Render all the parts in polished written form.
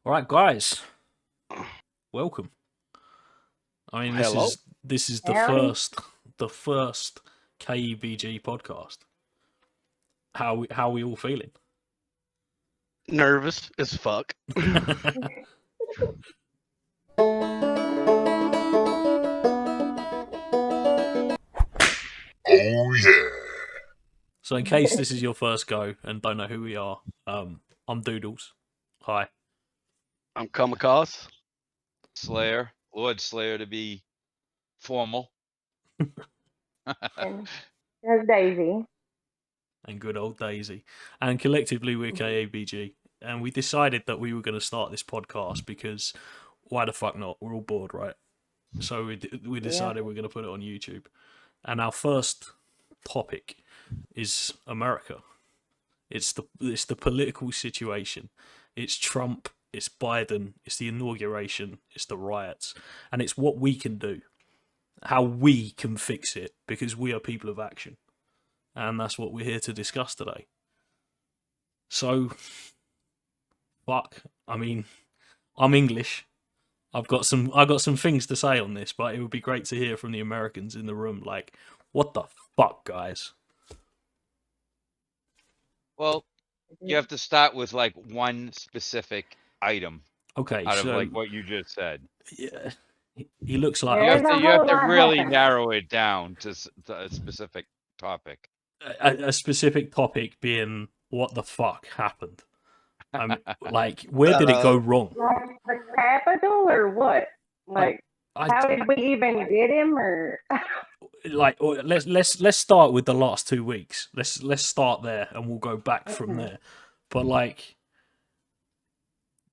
All right, guys, welcome. I mean, Hello. this is Howdy. the first KEBG podcast. How we all feeling? Nervous as fuck. Oh yeah. So, in case this is your first go and don't know who we are, I'm Doodles. Hi. I'm Kamikaze. Slayer, Lord Slayer to be formal. And there's Daisy. And good old Daisy. And collectively, we're KABG. And we decided that we were going to start this podcast because why the fuck not? We're all bored, right? So we decided we're going to put it on YouTube. And our first topic is America. It's the political situation. It's Trump. It's Biden. It's the inauguration. It's the riots. And it's what we can do. How we can fix it because we are people of action. And that's what we're here to discuss today. So, fuck. I mean, I'm English. I've got some things to say on this, but it would be great to hear from the Americans in the room. Like, what the fuck, guys? Well, you have to start with like one specific item Okay, out so of like what you just said. yeah, he looks like You There's have a to, you have whole to lot really happening. narrow it down to a specific topic. a specific topic being what the fuck happened. Like, where did it go wrong? Like the Capitol or what? Like, how did we even get him? Or Like, let's start with the last 2 weeks. Let's start there, and we'll go back from there. But like,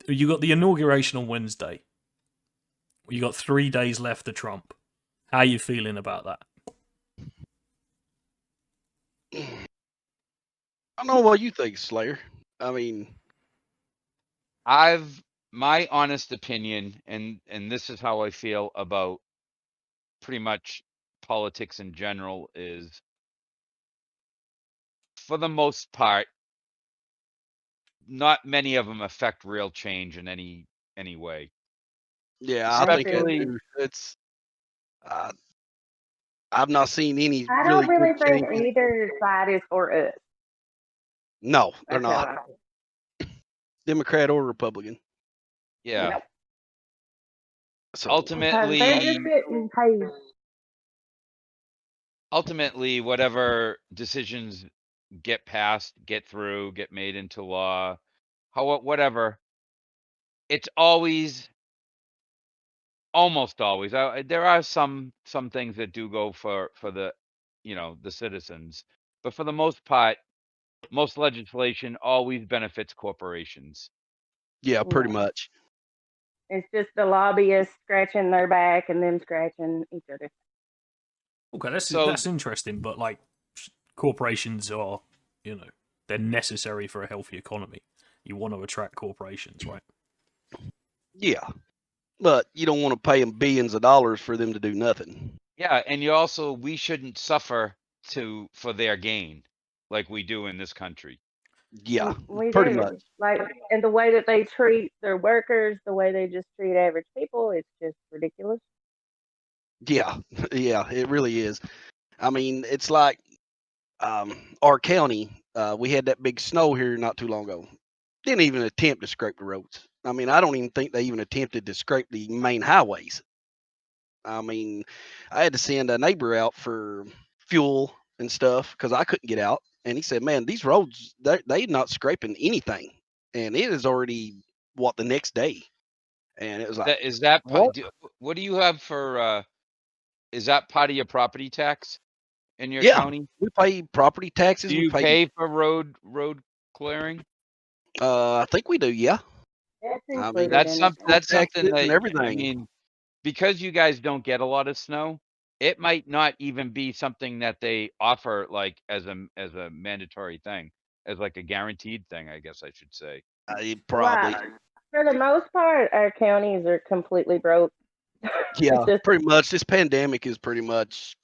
you got the inauguration on Wednesday. You got 3 days left to Trump. How are you feeling about that? I don't know what you think, Slayer. I mean, My honest opinion, and this is how I feel about pretty much politics in general, is for the most part, not many of them affect real change in any way. yeah, I think Especially- it's. I've not seen any I really don't really good think changes. either side is for us. No, they're I feel not. like. Democrat or Republican. Yeah. Yep. So Because they're Ultimately, just getting paid. whatever decisions get passed, get through, get made into law, whatever, it's almost always. There are some things that do go for the the citizens, but for the most part, most legislation always benefits corporations. yeah, pretty Yeah. much. It's just the lobbyists scratching their back and them scratching each other. Okay, that's So- interesting, but like, corporations are, they're necessary for a healthy economy. You want to attract corporations, right? Yeah, but you don't want to pay them billions of dollars for them to do nothing. Yeah, and we shouldn't suffer for their gain like we do in this country. Yeah, We pretty do. much. Like, and the way that they treat their workers, the way they just treat average people, it's just ridiculous. Yeah, yeah, it really is. I mean, it's like our county. We had that big snow here not too long ago. Didn't even attempt to scrape the roads. I mean, I don't even think they even attempted to scrape the main highways. I mean, I had to send a neighbor out for fuel and stuff because I couldn't get out. And he said, "Man, these roads they're not scraping anything." And it is already the next day. And it was like, Is that what? what do you have for? Is that part of your property tax in your Yeah. county? We pay property taxes. Do you pay for road clearing? I think we do. Yeah. That's I mean, included That's in something. it. That's taxes something that and everything. I mean, because you guys don't get a lot of snow, it might not even be something that they offer like as a mandatory thing, as like a guaranteed thing, I guess I should say. Probably. Right. For the most part, our counties are completely broke. Yeah, Just- pretty much. This pandemic is pretty much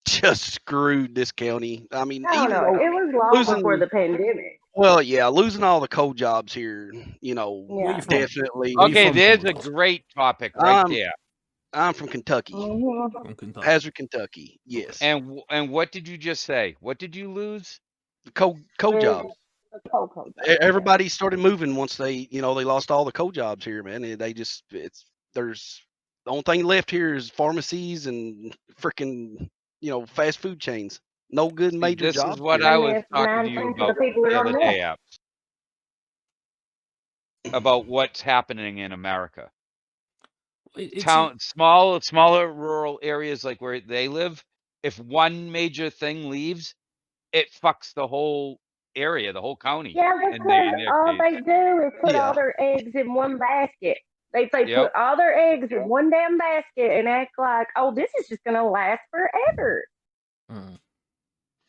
just screwed this county. I mean, I don't even know. though It was long losing- before the pandemic. Well, yeah, losing all the coal jobs here, Where you from? definitely. Where you Okay, from, there's a Commodore? great topic right there. I'm from Kentucky, Mhm. From Kentucky. Hazard, Kentucky. Yes, And what did you just say? What did you lose? the coal It's jobs. a cocoa job. Everybody started moving once they lost all the coal jobs here, man. They just there's the only thing left here is pharmacies and freaking fast food chains. No good See, major this is jobs what here. I And was it's talking to you 9 cents for the about people that the are other on day, there. about what's happening in America. It's Smaller rural areas like where they live, if one major thing leaves, it fucks the whole area, the whole county Yeah, in because their all case. they do is put all Yeah, their eggs in one basket. They Yep. put all their eggs in one damn basket and act like, oh, this is just gonna last forever.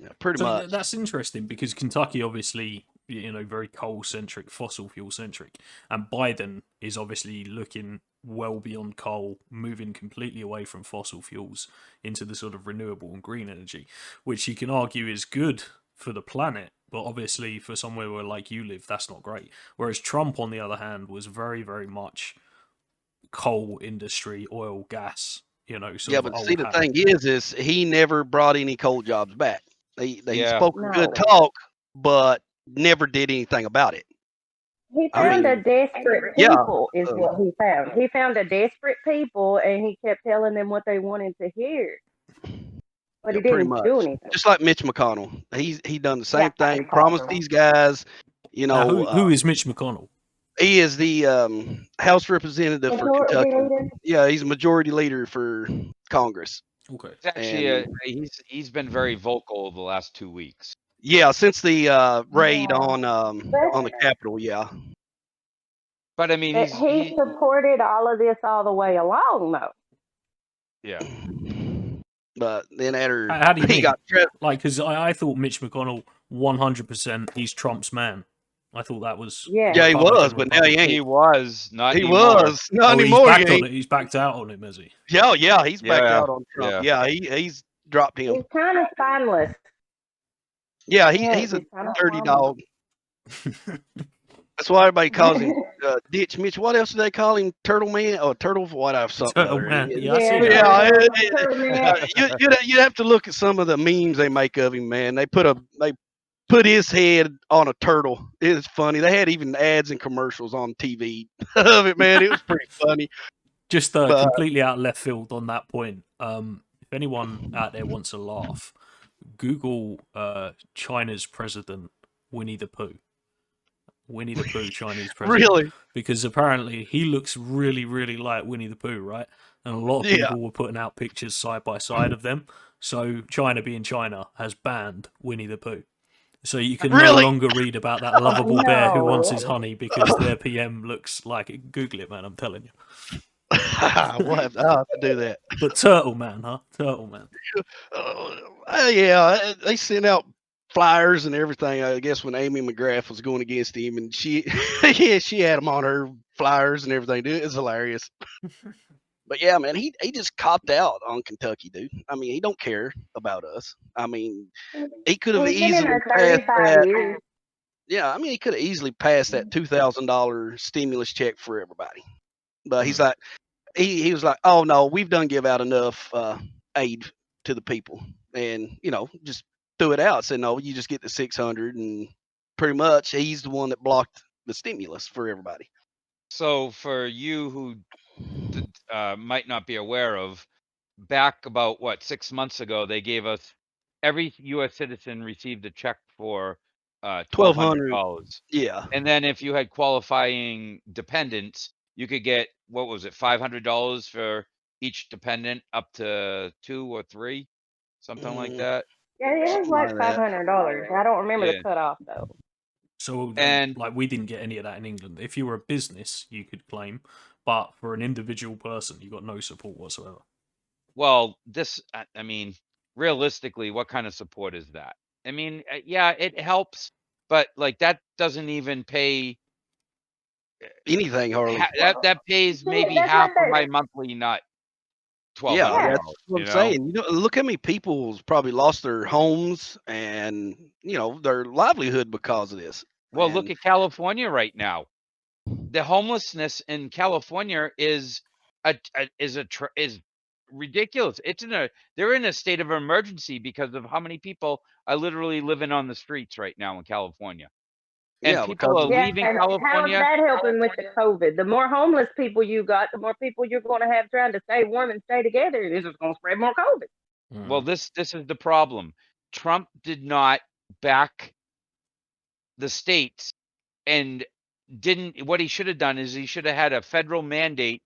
yeah, pretty So much. that's interesting because Kentucky, obviously, very coal centric, fossil fuel centric, and Biden is obviously looking well beyond coal, moving completely away from fossil fuels into the sort of renewable and green energy, which you can argue is good for the planet, but obviously for somewhere where like you live, that's not great. Whereas Trump, on the other hand, was very, very much coal industry, oil, gas, sort Yeah, of but see, old the hat. thing is he never brought any coal jobs back. They Yeah. spoke a good No. talk, but never did anything about it. He I found mean, a desperate yeah, people, is what he found. He found a desperate people, and he kept telling them what they wanted to hear, but he pretty didn't much. do anything. Just like Mitch McConnell, he done the same Yeah, thing. Promised these guys, Now, who is Mitch McConnell? he is the House representative for majority Kentucky. leader. Yeah, he's a majority leader for Congress. Okay. It's actually And he's been very vocal the last 2 weeks. yeah, since the raid Yeah. on the Capitol, yeah. But I mean, He supported all of this all the way along, though. yeah. But then after How do you he mean? got Like, because I thought Mitch McConnell 100%. He's Trump's man. I thought that was Yeah. yeah, he was, but now he He ain't. was not He anymore. was not Oh, he's anymore. backed He on ain't. it. He's backed out on him, has he? Yeah, he's backed Yeah, out on Trump. yeah. Yeah, he's dropped him. He's kind of spineless. Yeah, Yeah, he's a he's kind of dirty spineless. dog. That's why everybody calls him Ditch Mitch. What else do they call him? Turtle Man or Turtle whatever something. Turtle other. Man. Yeah, Yeah, I see that. Yeah, Turtle Man. you'd have to look at some of the memes they make of him, man. They put his head on a turtle. It's funny. They had even ads and commercials on TV of it, man. It was pretty funny. Just But completely out left field on that point. If anyone out there wants a laugh, Google China's president Winnie the Pooh. Winnie the Pooh, Chinese president. really, Because apparently he looks really, really like Winnie the Pooh, right? And a lot of yeah. people were putting out pictures side by side of them. So China, being China, has banned Winnie the Pooh. So you can no Really? longer read about that lovable bear who wants No. his honey because their PM looks like it. Google it, man. I'm telling you. I'll have to do that. But Turtle Man, huh? Turtle Man. Yeah, they sent out flyers and everything. I guess when Amy McGrath was going against him, and she, yeah, she had him on her flyers and everything. Dude, it's hilarious. But yeah, man, he just copped out on Kentucky, dude. I mean, he don't care about us. I mean, he could have He's been in easily there passed 35 that. years. Yeah, I mean, he could have easily passed that $2,000 stimulus check for everybody. But he's like, he was like, oh no, we've done give out enough aid to the people, and just threw it out. Said no, you just get the 600, and pretty much he's the one that blocked the stimulus for everybody. So for you who might not be aware of, back about 6 months ago, they gave us every U.S. citizen received a check for $1,200, $1,200, yeah. and then if you had qualifying dependents, you could get what was it, $500 for each dependent, up to 2 or 3, something like that. Yeah, it was Something like like that. $500. I don't remember Yeah. the cutoff though. So, And like, we didn't get any of that in England. If you were a business, you could claim, but for an individual person, you got no support whatsoever. well, this, I mean, realistically, what kind of support is that? I mean, yeah, it helps, but like that doesn't even pay. Anything, Harley. That pays maybe That's half not of my the monthly nut. Yeah, $1,200. that's what I'm saying. Look how many people's probably lost their homes and their livelihood because of this. Well, look And at California right now. The homelessness in California is ridiculous. They're in a state of emergency because of how many people are literally living on the streets right now in California. And yeah, people because are Yeah, leaving and how's California. that helping with the COVID? The more homeless people you got, the more people you're going to have trying to stay warm and stay together. This is going to spread more COVID. Well, this is the problem. Trump did not back the states and didn't. What he should have done is he should have had a federal mandate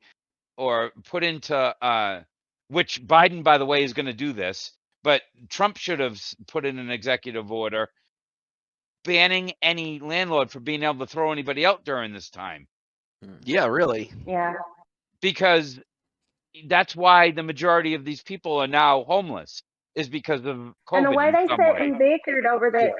or put into which Biden, by the way, is going to do this, but Trump should have put in an executive order banning any landlord from being able to throw anybody out during this time, yeah, really, Yeah. because that's why the majority of these people are now homeless, is because of And the COVID way in they some sat way. and bickered over that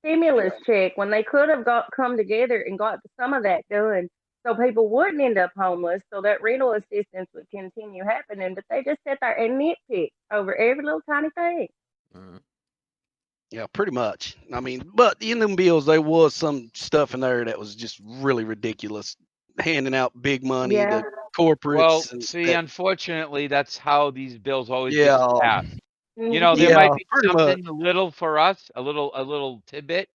stimulus check when they could have come together and got some of that done so people wouldn't end up homeless, so that rental assistance would continue happening. But they just sat there and nitpicked over every little tiny thing. yeah, pretty much. I mean, but in them bills, there was some stuff in there that was just really ridiculous, handing out big money Yeah. to corporates. Well, And see, that, unfortunately, that's how these bills always get yeah, passed. You know, there yeah, might be pretty much. something little for us, a little tidbit,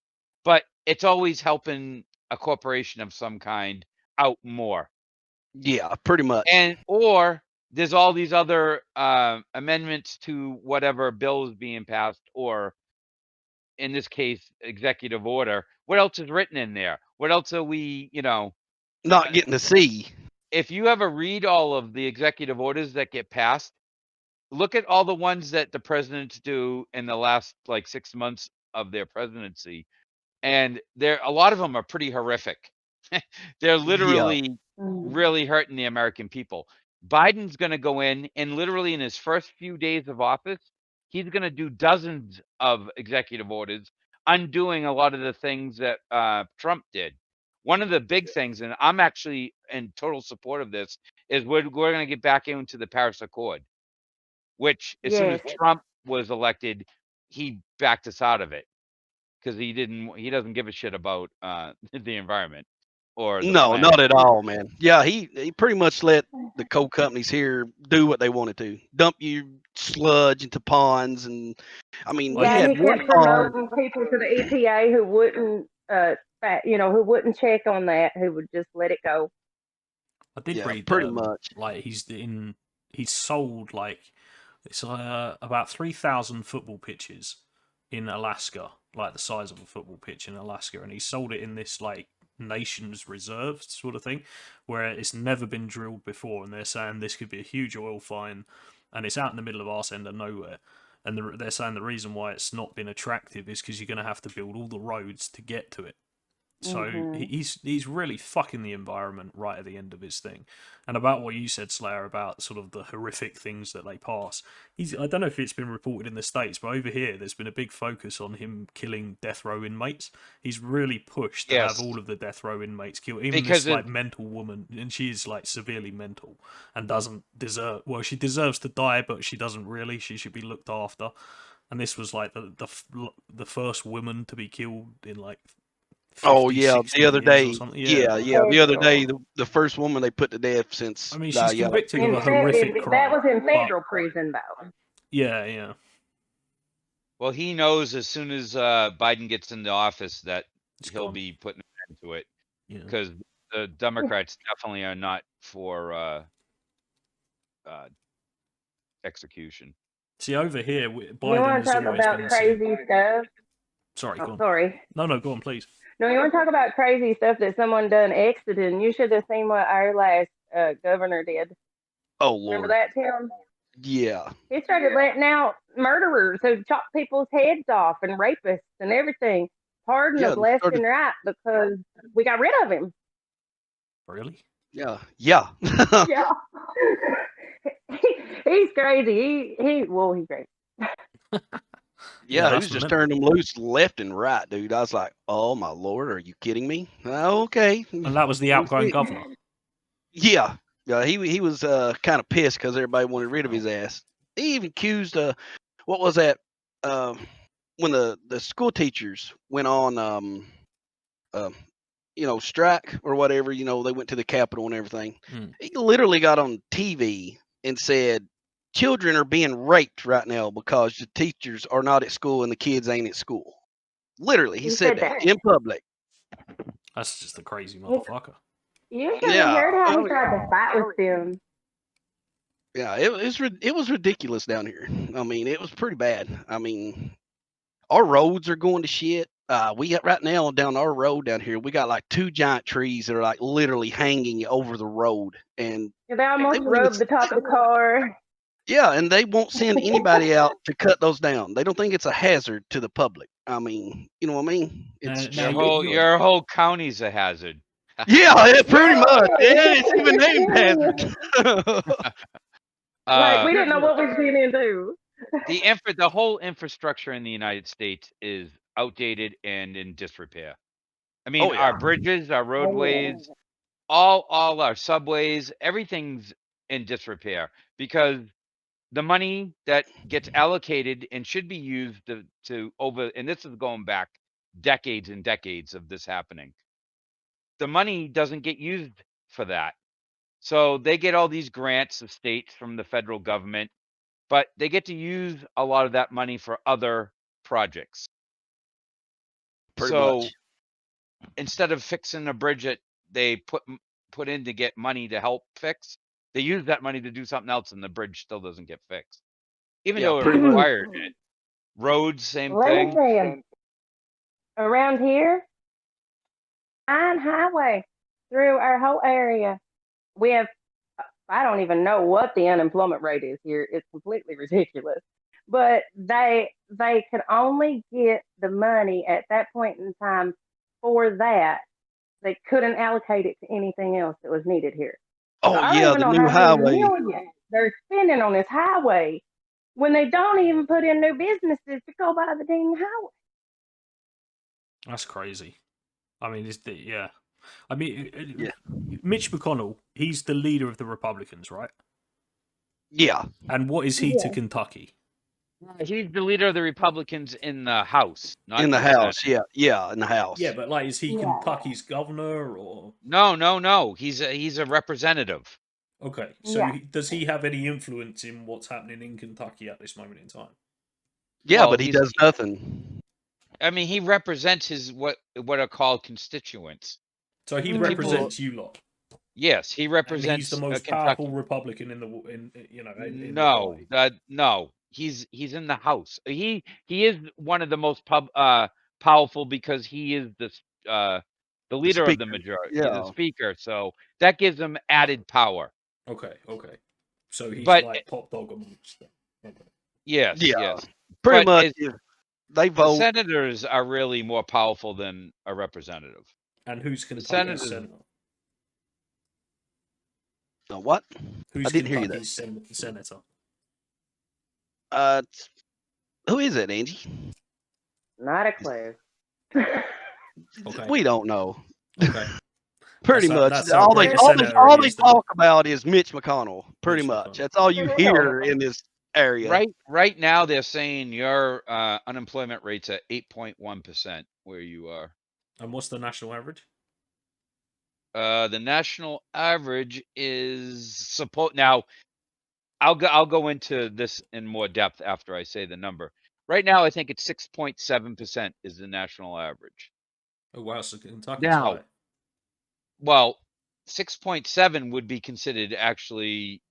but it's always helping a corporation of some kind out more. Yeah, pretty much. And or there's all these other amendments to whatever bill is being passed, or in this case, executive order. What else is written in there? What else are we, Not getting to see. if you ever read all of the executive orders that get passed, look at all the ones that the presidents do in the last like 6 months of their presidency, and a lot of them are pretty horrific. They're Yeah, literally really hurting the American people. Biden's going to go in and literally in his first few days of office, he's going to do dozens of executive orders, undoing a lot of the things that Trump did. One of the big things, and I'm actually in total support of this, is we're going to get back into the Paris Accord, which as soon as Yes. Trump was elected, he backed us out of it because he doesn't give a shit about the environment or the no, planet. not at all, man. Yeah, he pretty much let the coal companies here do what they wanted to, dump you sludge into ponds, and I mean, Well, you Yeah, and had he one kept pond. promoting people to the EPA who wouldn't, who wouldn't check on that, who would just let it go. I did Yeah, read pretty much. like he's sold like it's about 3,000 football pitches in Alaska, like the size of a football pitch in Alaska, and he sold it in this like nation's reserve sort of thing, where it's never been drilled before, and they're saying this could be a huge oil find, and it's out in the middle of arse end of nowhere. And they're saying the reason why it's not been attractive is because you're going to have to build all the roads to get to it. So he's really fucking the environment right at the end of his thing. And about what you said, Slayer, about sort of the horrific things that they pass. I don't know if it's been reported in the States, but over here there's been a big focus on him killing death row inmates. He's really pushed to have Yes, all of the death row inmates killed. Even because this like mental woman, and she is like severely mental and doesn't deserve. Well, she deserves to die, but she doesn't really. She should be looked after. And this was like the first woman to be killed in like 50, Oh yeah, 60 the other years or day. something. Yeah, Yeah. the other day, the first woman they put to death since. I mean, she's Yeah, convicted of In a horrific crime. that was in but federal prison, though. yeah. well, he knows as soon as Biden gets into office that It's he'll gone. be putting an end to it, Yeah. because the Democrats definitely are not for execution. See, over here, You Biden want has to talk always about been crazy stuff? Sorry, go Oh, on. sorry. No, go on, please. No, you want to talk about crazy stuff that someone done exited? You should have seen what our last governor did. Oh Remember Lord. that, Tim? Yeah. He started letting out murderers who chop people's heads off and rapists and everything, pardon Yeah. us They left started. and right because we got rid of him. Really? Yeah. Yeah. He's crazy. He's crazy. Yeah, he that's was just mental. turning them loose left and right, dude. I was like, oh my Lord, are you kidding me? Okay. And that was the outgoing governor. Yeah. Yeah. He was kind of pissed because everybody wanted rid of his ass. He even accused what was that? When the school teachers went on strike or whatever. They went to the Capitol and everything. Mm. He literally got on TV and said, "Children are being raped right now because the teachers are not at school and the kids ain't at school." Literally, he He said said that that. in public. That's just a crazy motherfucker. You should have Yeah, heard how I he mean, tried to fight with them. yeah, it was ridiculous down here. I mean, it was pretty bad. I mean, our roads are going to shit. We got right now down our road down here. We got like 2 giant trees that are like literally hanging over the road, and They almost won't even. rubbed the top of the car. Yeah, and they won't send anybody out to cut those down. They don't think it's a hazard to the public. I mean, you know what I mean? It's Now Your whole county's a hazard. yeah, pretty much. Yeah, Yeah, it's even named hazard. like we Uh, didn't know what we was getting into. the whole infrastructure in the United States is outdated and in disrepair. I mean, Oh yeah, our bridges, our roadways, all our subways, everything's in disrepair because the money that gets allocated and should be used to over, and this is going back decades and decades of this happening. The money doesn't get used for that. So they get all these grants of states from the federal government, but they get to use a lot of that money for other projects. pretty So much. instead of fixing a bridge that they put in to get money to help fix, they use that money to do something else, and the bridge still doesn't get fixed, even Yeah, though it pretty much. required it. Roads, same Let me thing. tell you, around here, on highway through our whole area, we have. I don't even know what the unemployment rate is here. It's completely ridiculous. But they could only get the money at that point in time for that. They couldn't allocate it to anything else that was needed here. So Oh I don't yeah, even the know new how many highway. millions they're spending on this highway when they don't even put in new businesses to go by the dang highway. That's crazy. I mean, yeah. I mean, Yeah. Mitch McConnell, he's the leader of the Republicans, right? Yeah, And what is he to Kentucky? He's the leader of the Republicans in the House, not in the in the Senate. house. Yeah, in the house. Yeah, but like, is he Yeah. Kentucky's governor or? No. He's a representative. Okay, so Yeah. does he have any influence in what's happening in Kentucky at this moment in time? Yeah, Well, but he does nothing. I mean, he represents his what are called constituents. So he Mhm. represents you lot, Yes, he and represents he's the most Kentucky. powerful Republican in the No, party. no. He's in the House. He is one of the most powerful because he is the leader of the Speaker. majority. Yeah. He's a speaker, so that gives him added power. Okay. So he's But like top dog amongst them. Okay. yes, Yeah. yes. Pretty But much. as- If they The vote. senators are really more powerful than a representative. And who's Kentucky's senators- senator? What? Who's I didn't hear you Kentucky's senator? Who is it, Angie? Not a clue. Okay. We don't know. Okay. Pretty That's much. that's how all great they a all they, senator all he they is then. talk about is Mitch McConnell. Pretty Mitch much. McConnell. That's all you hear in this area. Right now, they're saying your unemployment rate's at 8.1% where you are. And what's the national average? The national average is now. I'll go into this in more depth after I say the number. Right now, I think it's 6.7% is the national average. Oh wow, so Kentucky's Now, high. well, 6.7 would be considered actually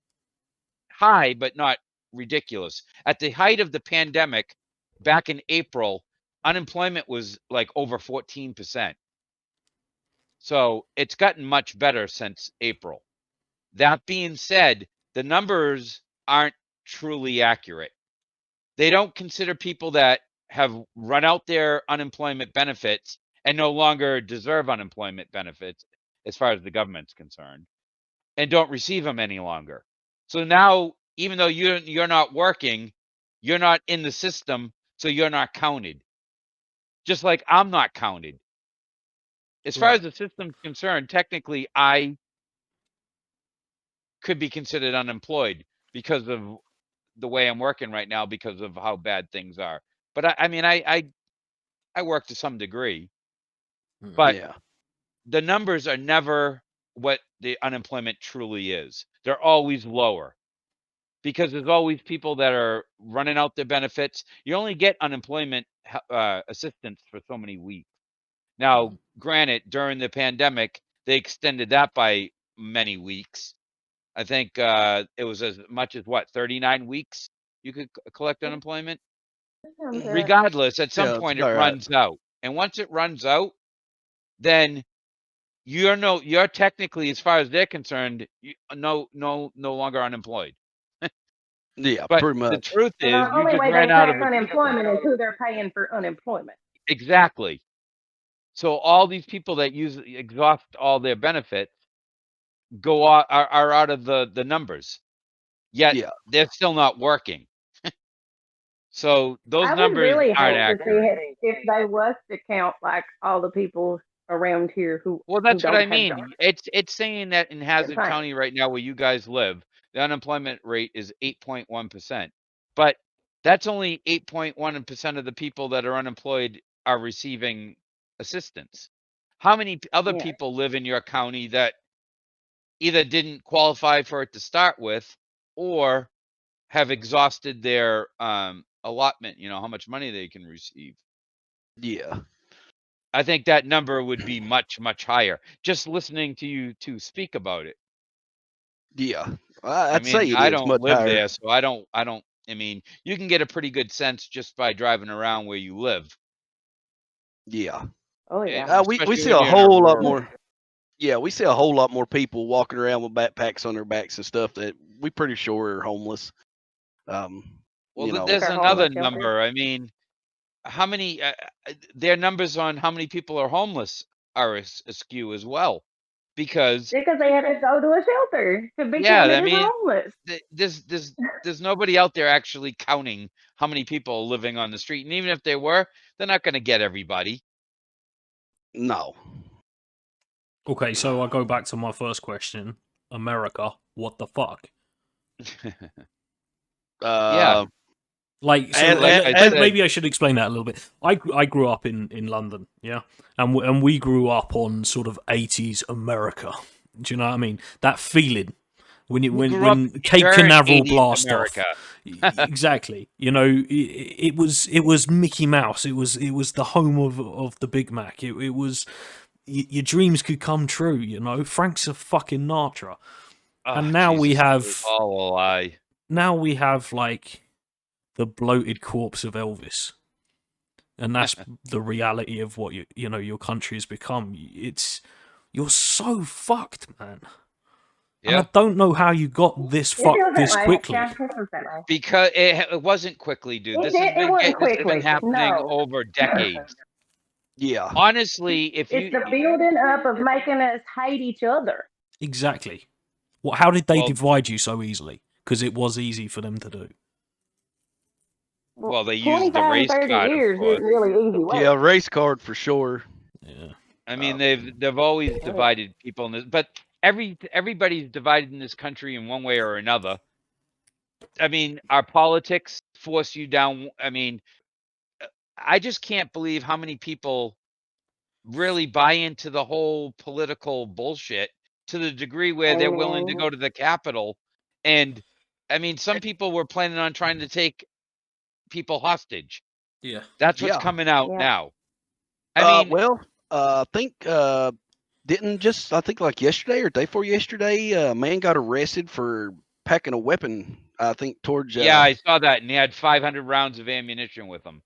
high, but not ridiculous. At the height of the pandemic, back in April, unemployment was like over 14%. So it's gotten much better since April. That being said, the numbers aren't truly accurate. They don't consider people that have run out their unemployment benefits and no longer deserve unemployment benefits as far as the government's concerned and don't receive them any longer. So now, even though you're not working, you're not in the system, so you're not counted. Just like I'm not counted. As far as the system's concerned, technically I could be considered unemployed because of the way I'm working right now because of how bad things are. But I mean I work to some degree. But Yeah. the numbers are never what the unemployment truly is. They're always lower because there's always people that are running out their benefits. You only get unemployment assistance for so many weeks. Now, granted, during the pandemic, they extended that by many weeks. I think it was as much as 39 weeks you could collect unemployment. Regardless, at some Yeah, point it all right. runs out. And once it runs out, then you're technically, as far as they're concerned, no longer unemployed. Yeah, But pretty the much. truth The is, you only just way they ran out of tax assistance. unemployment is who they're paying for unemployment. Exactly. So all these people that exhaust all their benefits are out of the numbers. Yet Yeah. they're still not working. So those I would numbers really aren't hate to see accurate. it if they was to count like all the people around here who Well, that's what don't I have mean. jobs. It's saying that in Hazard Fine. County right now, where you guys live, the unemployment rate is 8.1%. But that's only 8.1% of the people that are unemployed are receiving assistance. How many other Yeah. people live in your county that either didn't qualify for it to start with, or have exhausted their allotment? You know, how much money they can receive. Yeah. I think that number would be much, much higher. Just listening to you two speak about it. Yeah. I I'd say mean, it I is don't much live higher. there, so I don't. I mean, you can get a pretty good sense just by driving around where you live, Yeah. Oh yeah. We especially see when a you're in a whole lot rural. more. Yeah, we see a whole lot more people walking around with backpacks on their backs and stuff that we pretty sure are homeless. Well, You know. there's Or another homeless shelters. number. I mean, how many? Their numbers on how many people are homeless are askew as well, because Because they had to go to a shelter to be yeah, counted I as mean, homeless. there's nobody out there actually counting how many people are living on the street, and even if they were, they're not going to get everybody. No. Okay, so I go back to my first question. America, what the fuck? Yeah. Like, so Like I said, maybe I should explain that a little bit. I grew up in London, yeah, and we grew up on sort of 80s America. Do you know what I mean? That feeling when we grew up when Cape during Canaveral 80s blast America. off. Exactly. You know, it was Mickey Mouse. It was the home of the Big Mac. It was your dreams could come true. You know, Frank Sinatra. Oh, And now we Jesus, it was have all a lie. like the bloated corpse of Elvis, and that's the reality of what you know your country has become. You're so fucked, man. And I Yeah, don't know how you got this It feels fucked that this way. quickly. Yeah, it feels that way. because it wasn't quickly, dude. It This did. has It been wasn't this has been quickly. happening No. over decades. Yeah. Honestly, if It's you the building up of making us hate each other. Exactly. How did they Well- divide you so easily? Because it was easy for them to do. well, they used the 25, race 30 card, of years course. isn't really easy work. Yeah, race card for sure. Yeah. I mean, they've always divided people in this, but everybody's divided in this country in one way or another. I mean, our politics force you down. I mean, I just can't believe how many people really buy into the whole political bullshit to the degree where they're willing to Amen. go to the Capitol. And I mean, some people were planning on trying to take people hostage. Yeah. That's what's Yeah. coming out Yeah. now. I mean, Well, I think I think like yesterday or day before yesterday, a man got arrested for packing a weapon. I think towards yeah, I saw that, and he had 500 rounds of ammunition with him.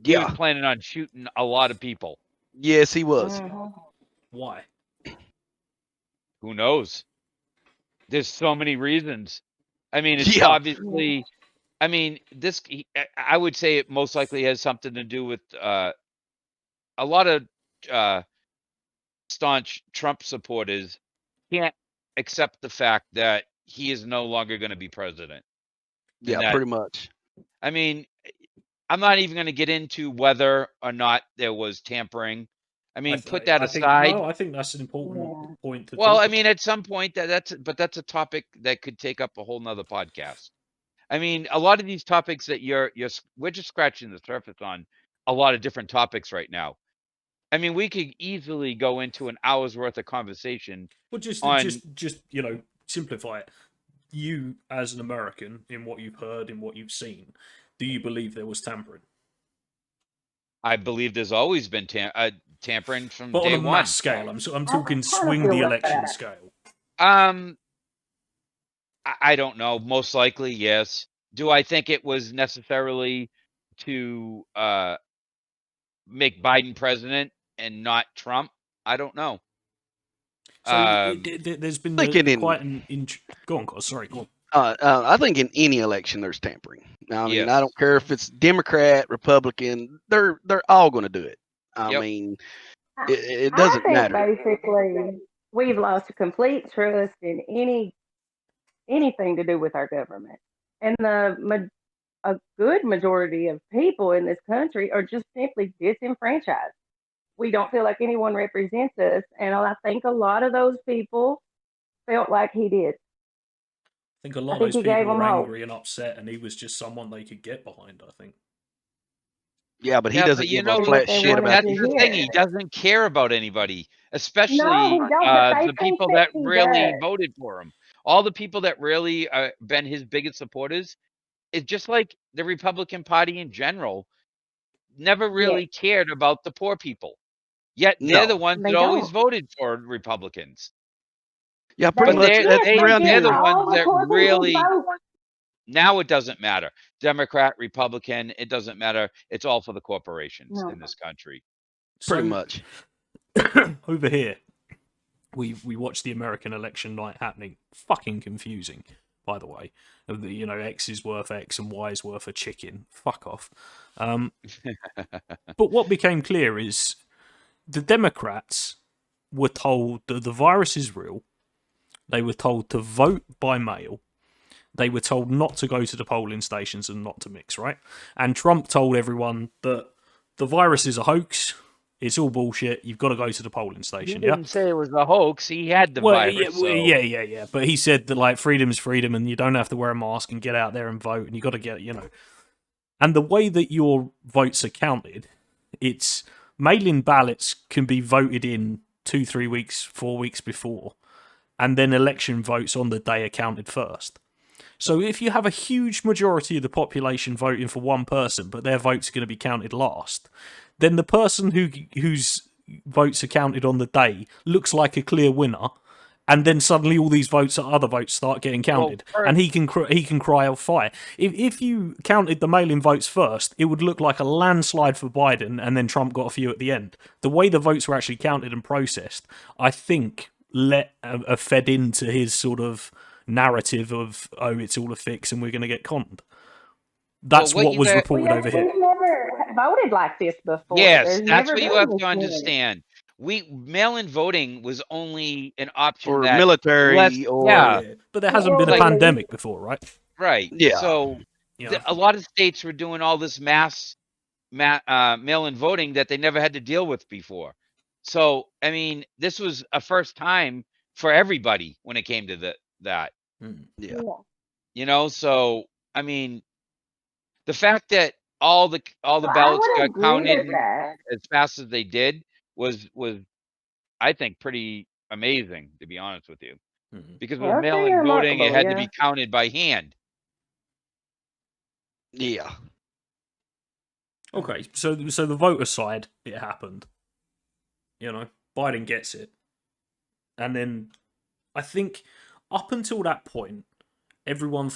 He was yeah. planning on shooting a lot of people. Yes, he was. Mhm. Why? Who knows? There's so many reasons. I mean, it's Yeah. obviously. I mean, I would say it most likely has something to do with a lot of staunch Trump supporters can't accept the fact that he is no longer going to be president. Yeah, that- pretty much. I mean, I'm not even going to get into whether or not there was tampering. I mean, put that aside. I think that's an important point to Well, talk I mean, at some point that's a topic that could take up a whole nother podcast. I mean, a lot of these topics that we're just scratching the surface on a lot of different topics right now. I mean, we could easily go into an hour's worth of conversation. Well, just simplify it. You, as an American, in what you've heard, in what you've seen, do you believe there was tampering? I believe there's always been tampering from But on day a one. mass scale, I'm talking kinda swing feel the like election that. scale. I don't know. Most likely, yes. Do I think it was necessarily to make Biden president and not Trump? I don't know. So there's been Thinking quite an go on, guys. Sorry, go on. I think in any election there's tampering. I mean, Yes. I don't care if it's Democrat, Republican, they're all going to do it. I Yep. mean, it I doesn't think matter. basically we've lost complete trust in anything to do with our government, and a good majority of people in this country are just simply disenfranchised. We don't feel like anyone represents us, and I think a lot of those people felt like he did. I think a lot I of think those he gave people them were hope. angry and upset, and he was just someone they could get behind. I think. Yeah, but he Yeah, but doesn't you give a know, flat They shit wanted about that's to the people. thing. hear. He doesn't care about anybody, No, especially he don't, but they the think people that that he really does. voted for him. All the people that really been his biggest supporters. It's just like the Republican Party in general never Yes, really cared about the poor people. Yet they're the No. ones they that always don't. voted for Republicans. Yeah, pretty They But much. they're That's yes, they around they're get the here. ones all the that poor people's really votes. now it doesn't matter. Democrat, Republican, it doesn't matter. It's all for the corporations in No, this country. Pretty So much. over here, we watched the American election night happening. Fucking confusing, by the way. You know, X is worth X and Y is worth a chicken. Fuck off. But what became clear is the Democrats were told that the virus is real. They were told to vote by mail. They were told not to go to the polling stations and not to mix, right? And Trump told everyone that the virus is a hoax. It's all bullshit. You've got to go to the polling He station, yeah? didn't say it was a hoax. He had the Well, virus. So. yeah. But he said that, like, freedom is freedom and you don't have to wear a mask and get out there and vote and you got to get, you know. And the way that your votes are counted, it's mail-in ballots can be voted in 2, 3 weeks, 4 weeks before, and then election votes on the day are counted first. So if you have a huge majority of the population voting for one person, but their votes are going to be counted last, then the person whose votes are counted on the day looks like a clear winner, and then suddenly all these other votes start getting counted, and he can cry out fire. If you counted the mail-in votes first, it would look like a landslide for Biden, and then Trump got a few at the end. The way the votes were actually counted and processed, I think, fed into his sort of narrative of, oh, it's all a fix and we're going to get conned. That's what was reported over here. We've never voted like this before. Yes, There's that's never what you been have this to many. understand. Mail-in voting was only an option For that military or Yeah, but there hasn't been a Like- pandemic before, right? right. Yeah. So You know? a lot of states were doing all this mail-in voting that they never had to deal with before. So I mean, this was a first time for everybody when it came to that. Yeah. You know, so I mean, the fact that all the So I ballots would got agree counted with that. as fast as they did was I think pretty amazing, to be honest with you. Because with Well, it's pretty mail-in voting, it remarkable, had to yeah. be counted by hand. Yeah. Okay, so the voter side, it happened. You know, Biden gets it. And then I think up until that point, everyone on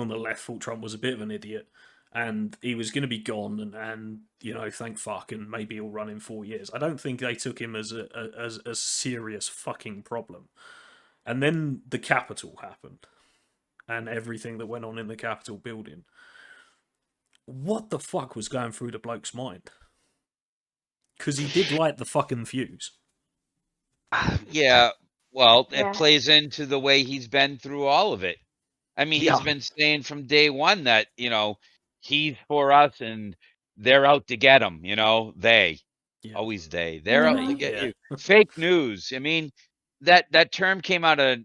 the left thought Trump was a bit of an idiot and he was going to be gone and you know, thank fuck, and maybe he'll run in 4 years. I don't think they took him as a serious fucking problem. And then the Capitol happened and everything that went on in the Capitol building. What the fuck was going through the bloke's mind? Because he did light the fucking fuse. Yeah, well, Yeah. it plays into the way he's been through all of it. I mean, Yeah. he's been saying from day one that, you know, he's for us and they're out to get him, you know, always they're out to get you. Fake news. I mean, that term came out of,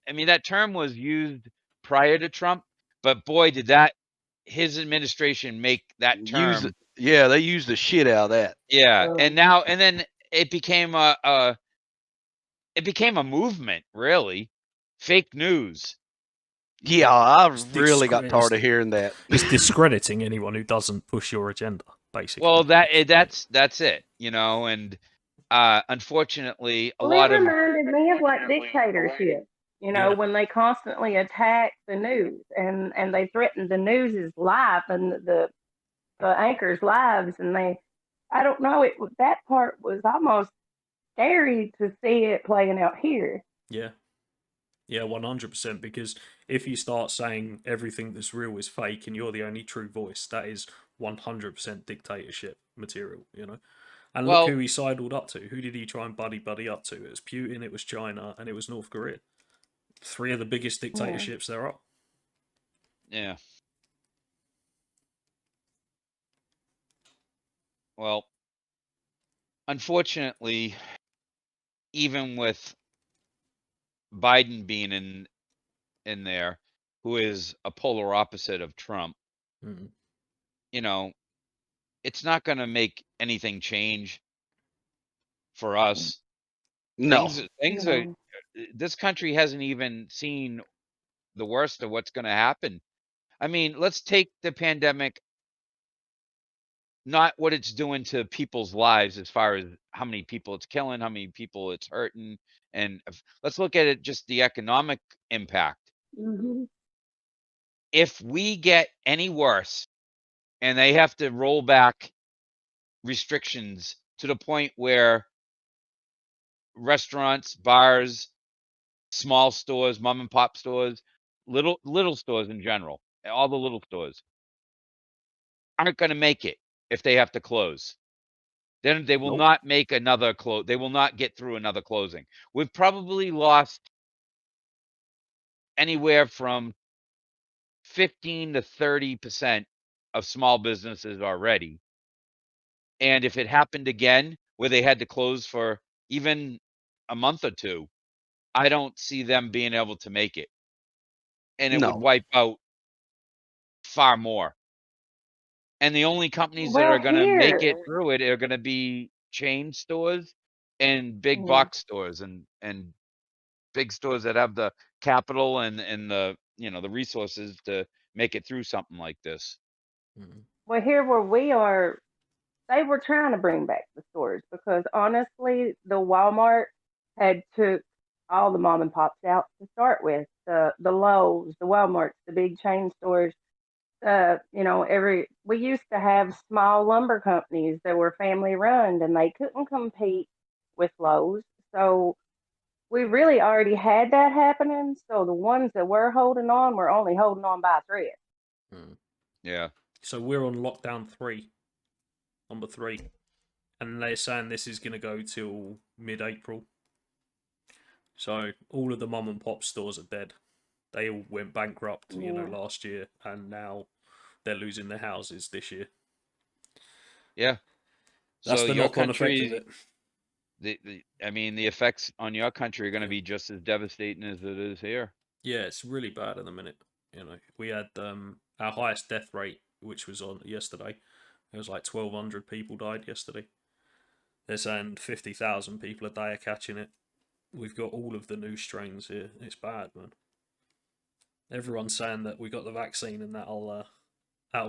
I mean, that term was used prior to Trump, but boy, did his administration make that term Yeah, they used the shit out of that. Yeah, Oh. and then it became a movement, really. Fake news. Yeah, I It's really got tired of discrediting. hearing that. It's discrediting anyone who doesn't push your agenda, basically. Well, that's it, and unfortunately, a Well, it lot of reminded me of like dictatorship, Yeah. when they constantly attack the news and they threaten the news's life and the anchors' lives, and I don't know, that part was almost scary to see it playing out here. Yeah. Yeah, 100%. Because if you start saying everything that's real is fake and you're the only true voice, that is 100% dictatorship material. And look well, who he sidled up to. Who did he try and buddy up to? It was Putin, it was China, and it was North Korea. Three of the biggest Yeah. dictatorships there are. yeah. Well, unfortunately, even with Biden being in there, who is a polar opposite of Trump, Mm. It's not going to make anything change for us. No. Things are. No. This country hasn't even seen the worst of what's going to happen. I mean, let's take the pandemic, not what it's doing to people's lives as far as how many people it's killing, how many people it's hurting, and let's look at it just the economic impact. Hmm. If we get any worse and they have to roll back restrictions to the point where restaurants, bars, small stores, mom and pop stores, little stores in general, all the little stores aren't going to make it if they have to close. Then they will Nope. not make another close. They will not get through another closing. We've probably lost anywhere from 15 to 30% of small businesses already. And if it happened again where they had to close for even a month or two, I don't see them being able to make it. And it would No. wipe out far more. And the only companies that Well, are gonna make it here, through it are gonna be chain stores and big yeah. box stores and big stores that have the capital and the, the resources to make it through something like this. Mm. Well, here where we are, they were trying to bring back the stores because honestly, the Walmart had took all the mom and pops out to start with. The Lowe's, the Walmarts, the big chain stores. Every we used to have small lumber companies that were family run, and they couldn't compete with Lowe's. So we really already had that happening. So the ones that were holding on were only holding on by a thread. Mm. Yeah. So we're on lockdown 3, number 3. And they're saying this is going to go till mid-April. So all of the mum and pop stores are dead. They all went bankrupt, Yeah. last year, and now they're losing their houses this year. Yeah. That's So the your knock-on effect of country, it. the effects on your country are going to Yeah. be just as devastating as it is here. Yeah, it's really bad at the minute. We had our highest death rate, which was on yesterday. It was like 1,200 people died yesterday. They're saying 50,000 people a day are catching it. We've got all of the new strains here. It's bad, man. Everyone's saying that we got the vaccine and that'll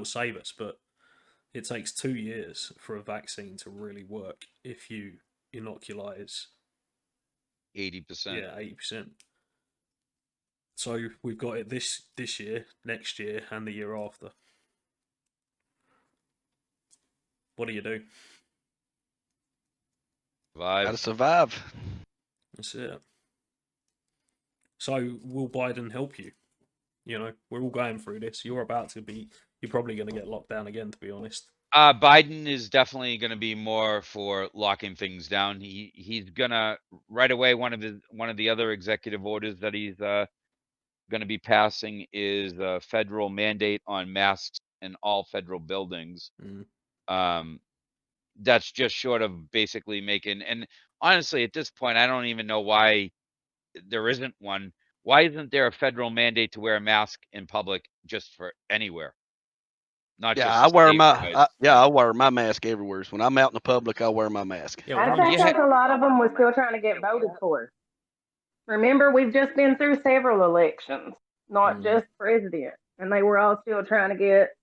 save us, but it takes 2 years for a vaccine to really work if you inoculate 80%. 80%. So we've got it this year, next year, and the year after. What do you do? Gotta Survive. survive. That's it. So will Biden help you? We're all going through this. You're probably going to get locked down again, to be honest. Biden is definitely going to be more for locking things down. He's gonna right away. One of the other executive orders that he's going to be passing is a federal mandate on masks in all federal buildings. Mm. That's just short of basically making. And honestly, at this point, I don't even know why there isn't one. Why isn't there a federal mandate to wear a mask in public just for anywhere? not Yeah, just I wear statewide. I wear my mask everywhere. When I'm out in the public, I wear my mask. Yeah, I 100%. think Yeah. because a lot of them were still trying to get voted for. Remember, we've just been through several elections, not Mm. just president, and they were all still trying to get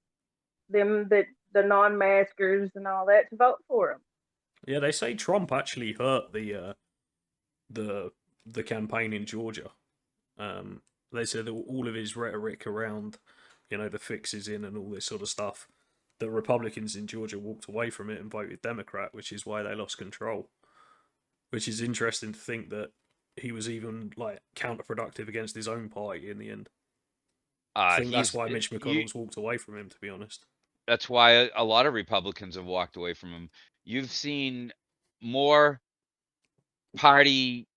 them the non-maskers and all that to vote for them. Yeah, they say Trump actually hurt the campaign in Georgia. They said that all of his rhetoric around, the fixes in and all this sort of stuff, the Republicans in Georgia walked away from it and voted Democrat, which is why they lost control. Which is interesting to think that he was even like counterproductive against his own party in the end. I think that's why Mitch McConnell's walked away from him, to be honest. That's why a lot of Republicans have walked away from him. You've seen more party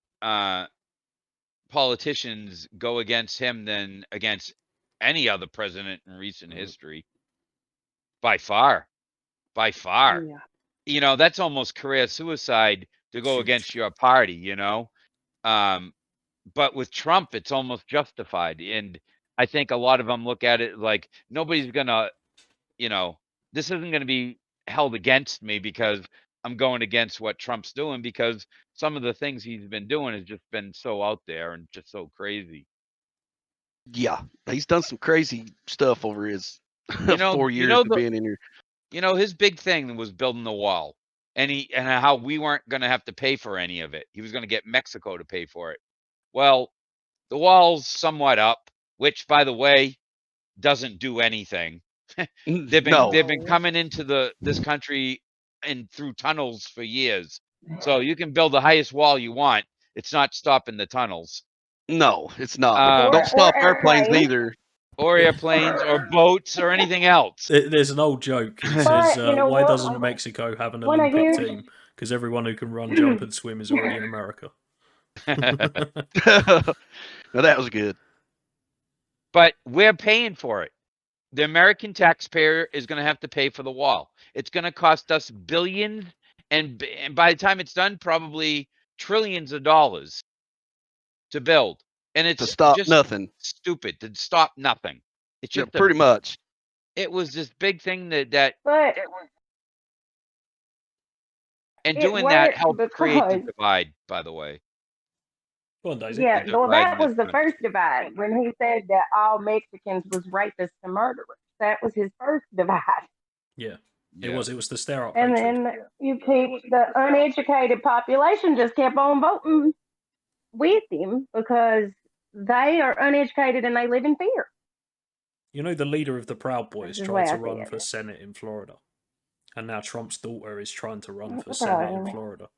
politicians go against him than against any other president in recent history. By far. By far. Yeah. That's almost career suicide to go against your party, But with Trump, it's almost justified. And I think a lot of them look at it like nobody's going to, this isn't going to be held against me because I'm going against what Trump's doing, because some of the things he's been doing has just been so out there and just so crazy. Yeah, he's done some crazy stuff over his 4 years of being in here. His big thing was building the wall, and how we weren't going to have to pay for any of it. He was going to get Mexico to pay for it. Well, the wall's somewhat up, which, by the way, doesn't do anything. They've been coming into this country and through tunnels for years. So you can build the highest wall you want. It's not stopping the tunnels. No, it's not. Don't stop airplanes either. Or airplanes or boats or anything else. There's an old joke. It says, why doesn't Mexico have an Olympic team? Because everyone who can run, jump, and swim is already in America. Now that was good. But we're paying for it. The American taxpayer is going to have to pay for the wall. It's going to cost us billions, and by the time it's done, probably trillions of dollars to build. And it's to stop just nothing. Stupid to stop nothing. It's just pretty much. It was this big thing that But and doing that helped create the divide, by the way. Go on, Daisy. Yeah, well, that was the first divide when he said that all Mexicans was rapists and murderers. That was his first divide. Yeah. It was the stare up. And then you keep the uneducated population just kept on voting with him because they are uneducated and they live in fear. The leader of the Proud Boys tried to run for Senate in Florida. And now Trump's daughter is trying to run for Senate in Florida.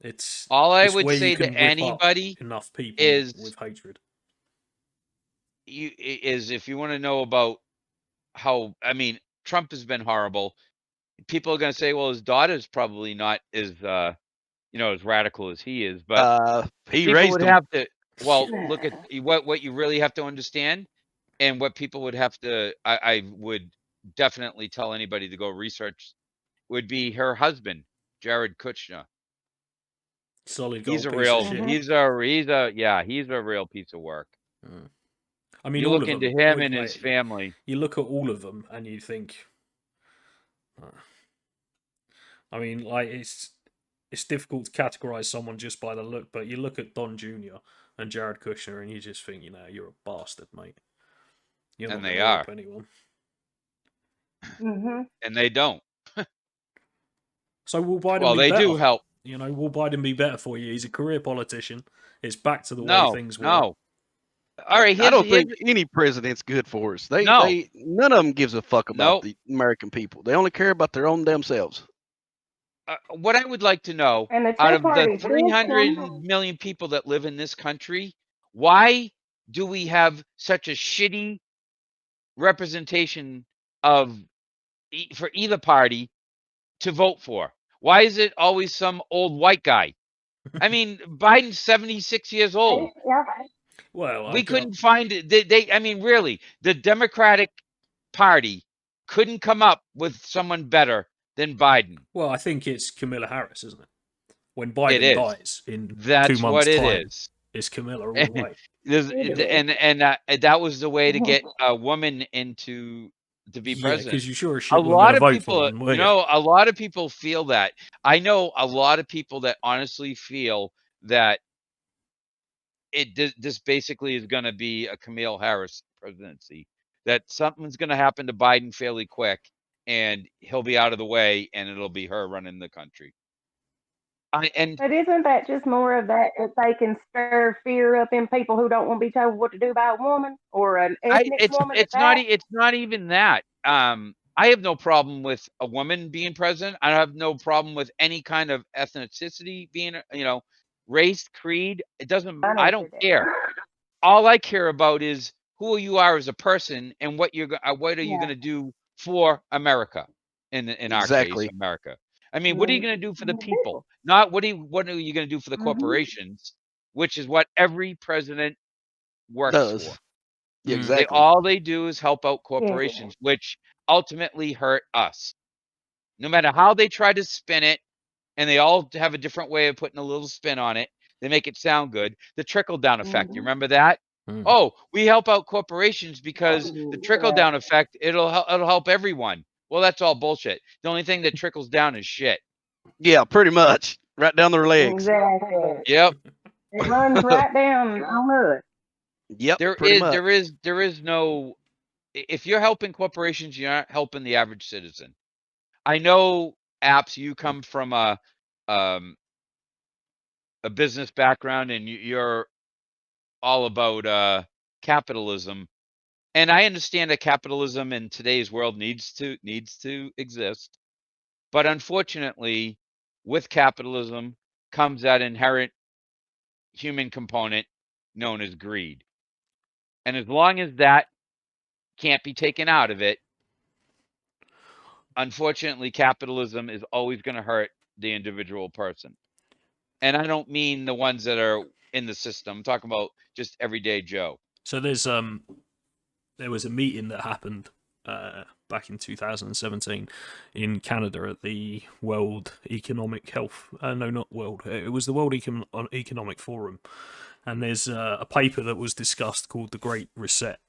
It's all I would say to anybody enough people is with hatred. Is if you want to know about how, Trump has been horrible. People are going to say, well, his daughter's probably not as as radical as he is, but he raised would them. have to. Well, look at what you really have to understand, and what people would have to. I would definitely tell anybody to go research. Would be her husband, Jared Kushner. Solid gold. He's a real. He's a real piece of work. I mean, you look into him and his family. You look at all of them, and you think. I mean, like it's difficult to categorize someone just by the look, but you look at Don Jr. and Jared Kushner, and you just think, you're a bastard, mate. You're not going to help anyone. And they don't. So will Biden? Well, they do help. Will Biden be better for you? He's a career politician. It's back to the way things were. No. All right, I don't think any president's good for us. None of them gives a fuck about the American people. They only care about their own damn selves. What I would like to know, out of the 300 million people that live in this country, why do we have such a shitty representation for either party to vote for? Why is it always some old white guy? I mean, Biden's 76 years old. Well, we couldn't find it. Really, the Democratic Party couldn't come up with someone better than Biden. Well, I think it's Kamala Harris, isn't it? When Biden dies in 2 months' what it time, is. It's Kamala all the way. And that was the way to get a woman into to be Yeah, president. because you sure as A shit weren't lot going to of vote people, for him, were you know, a lot of people feel that. I know a lot of people that honestly feel that this basically is going to be a Kamala Harris presidency. That something's going to happen to Biden fairly quick, and he'll be out of the way, and it'll be her running the country. And But isn't that just more of that they can stir fear up in people who don't want to be told what to do by a woman or an ethnic woman at that? it's not even that. I have no problem with a woman being president. I have no problem with any kind of ethnicity being, race, creed. It doesn't. I don't care. All I care about is who you are as a person and what are you Yeah. going to do for America. In our case, Exactly. America. I mean, what are you going to do for the people? People. Not what are you going to do for the Mhm. corporations, which is what every president works for. Does. Yeah, Mm. exactly. All they do is help out Yeah. corporations, which ultimately hurt us. No matter how they try to spin it, and they all have a different way of putting a little spin on it. They make it sound good. The trickle down effect. You Mhm. remember that? Mm. Oh, we help out corporations because the trickle Yeah. down effect, it'll help everyone. Well, that's all bullshit. The only thing that trickles down is shit. Yeah, pretty much. Right down their legs. Exactly. Yep. It runs right down on us. Yep, There pretty is much. there is no if you're helping corporations, you're not helping the average citizen. I know apps you come from a business background and you're all about capitalism. And I understand that capitalism in today's world needs to exist. But unfortunately, with capitalism comes that inherent human component known as greed. And as long as that can't be taken out of it, unfortunately, capitalism is always going to hurt the individual person. And I don't mean the ones that are in the system. I'm talking about just everyday Joe. So there was a meeting that happened back in 2017 in Canada at the World Economic Health. No, not World. It was the World Economic Forum, and there's a paper that was discussed called the Great Reset,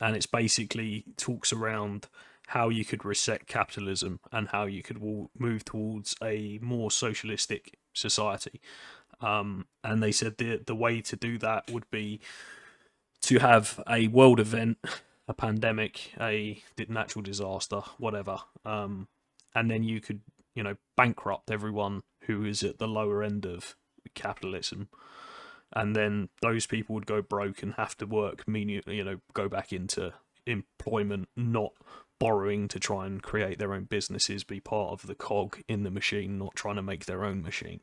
and it's basically talks around how you could reset capitalism and how you could move towards a more socialistic society. And they said the way to do that would be to have a world event, a pandemic, a natural disaster, whatever, and then you could, bankrupt everyone who is at the lower end of capitalism, and then those people would go broke and have to work, go back into employment, not borrowing to try and create their own businesses, be part of the cog in the machine, not trying to make their own machine,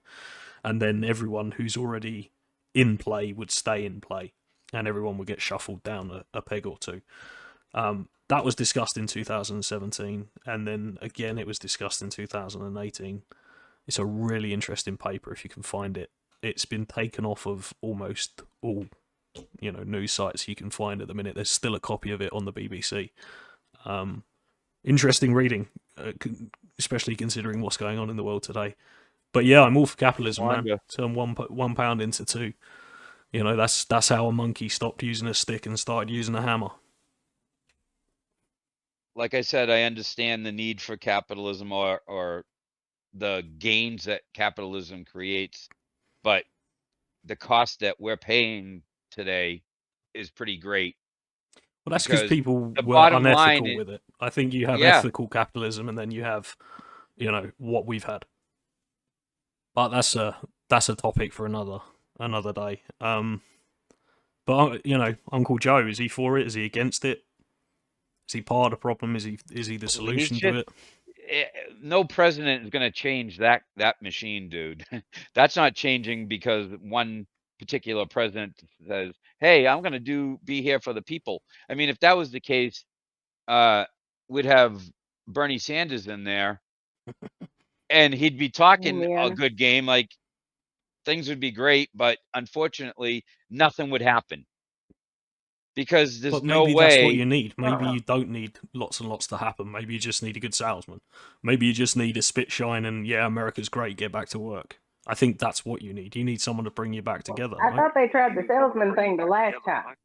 and then everyone who's already in play would stay in play, and everyone would get shuffled down a peg or two. That was discussed in 2017, and then again it was discussed in 2018. It's a really interesting paper if you can find it. It's been taken off of almost all news sites you can find at the minute. There's still a copy of it on the BBC. Interesting reading, especially considering what's going on in the world today. But yeah, I'm all for capitalism, man. Turn £1 into two. That's how a monkey stopped using a stick and started using a hammer. Like I said, I understand the need for capitalism or the gains that capitalism creates, but the cost that we're paying today is pretty great. Well, that's because people the were bottom unethical line with it. I think you have ethical capitalism, and then you have, what we've had. But that's a topic for another day. But Uncle Joe, is he for it? Is he against it? Is he part of the problem? Is he the solution to it? No president is going to change that machine, dude. That's not changing because one particular president says, "Hey, I'm going to be here for the people." I mean, if that was the case, we'd have Bernie Sanders in there, and he'd be talking a good game, like things would be great, but unfortunately, nothing would happen. Because there's no way. Maybe that's what you need. Maybe you don't need lots and lots to happen. Maybe you just need a good salesman. Maybe you just need a spit shine and, yeah, America's great, get back to work. I think that's what you need. You need someone to bring you back together. I thought they tried the salesman thing the last time.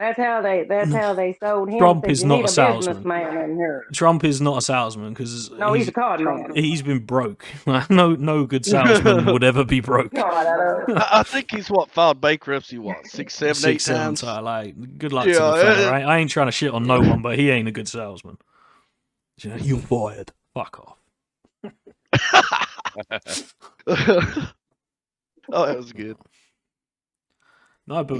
That's how they sold him. Trump Said is you not need a a salesman. businessman in here. Trump is not a salesman because No, he's a con man. he's been broke. No good salesman would ever be broke. God, I don't know. I think he's filed bankruptcy 6, 7, 8 6, 7 times. times. Like, good luck to the fella. Right? I ain't trying to shit on no one, but he ain't a good salesman. You're fired. Fuck off. Oh, that was good. No, but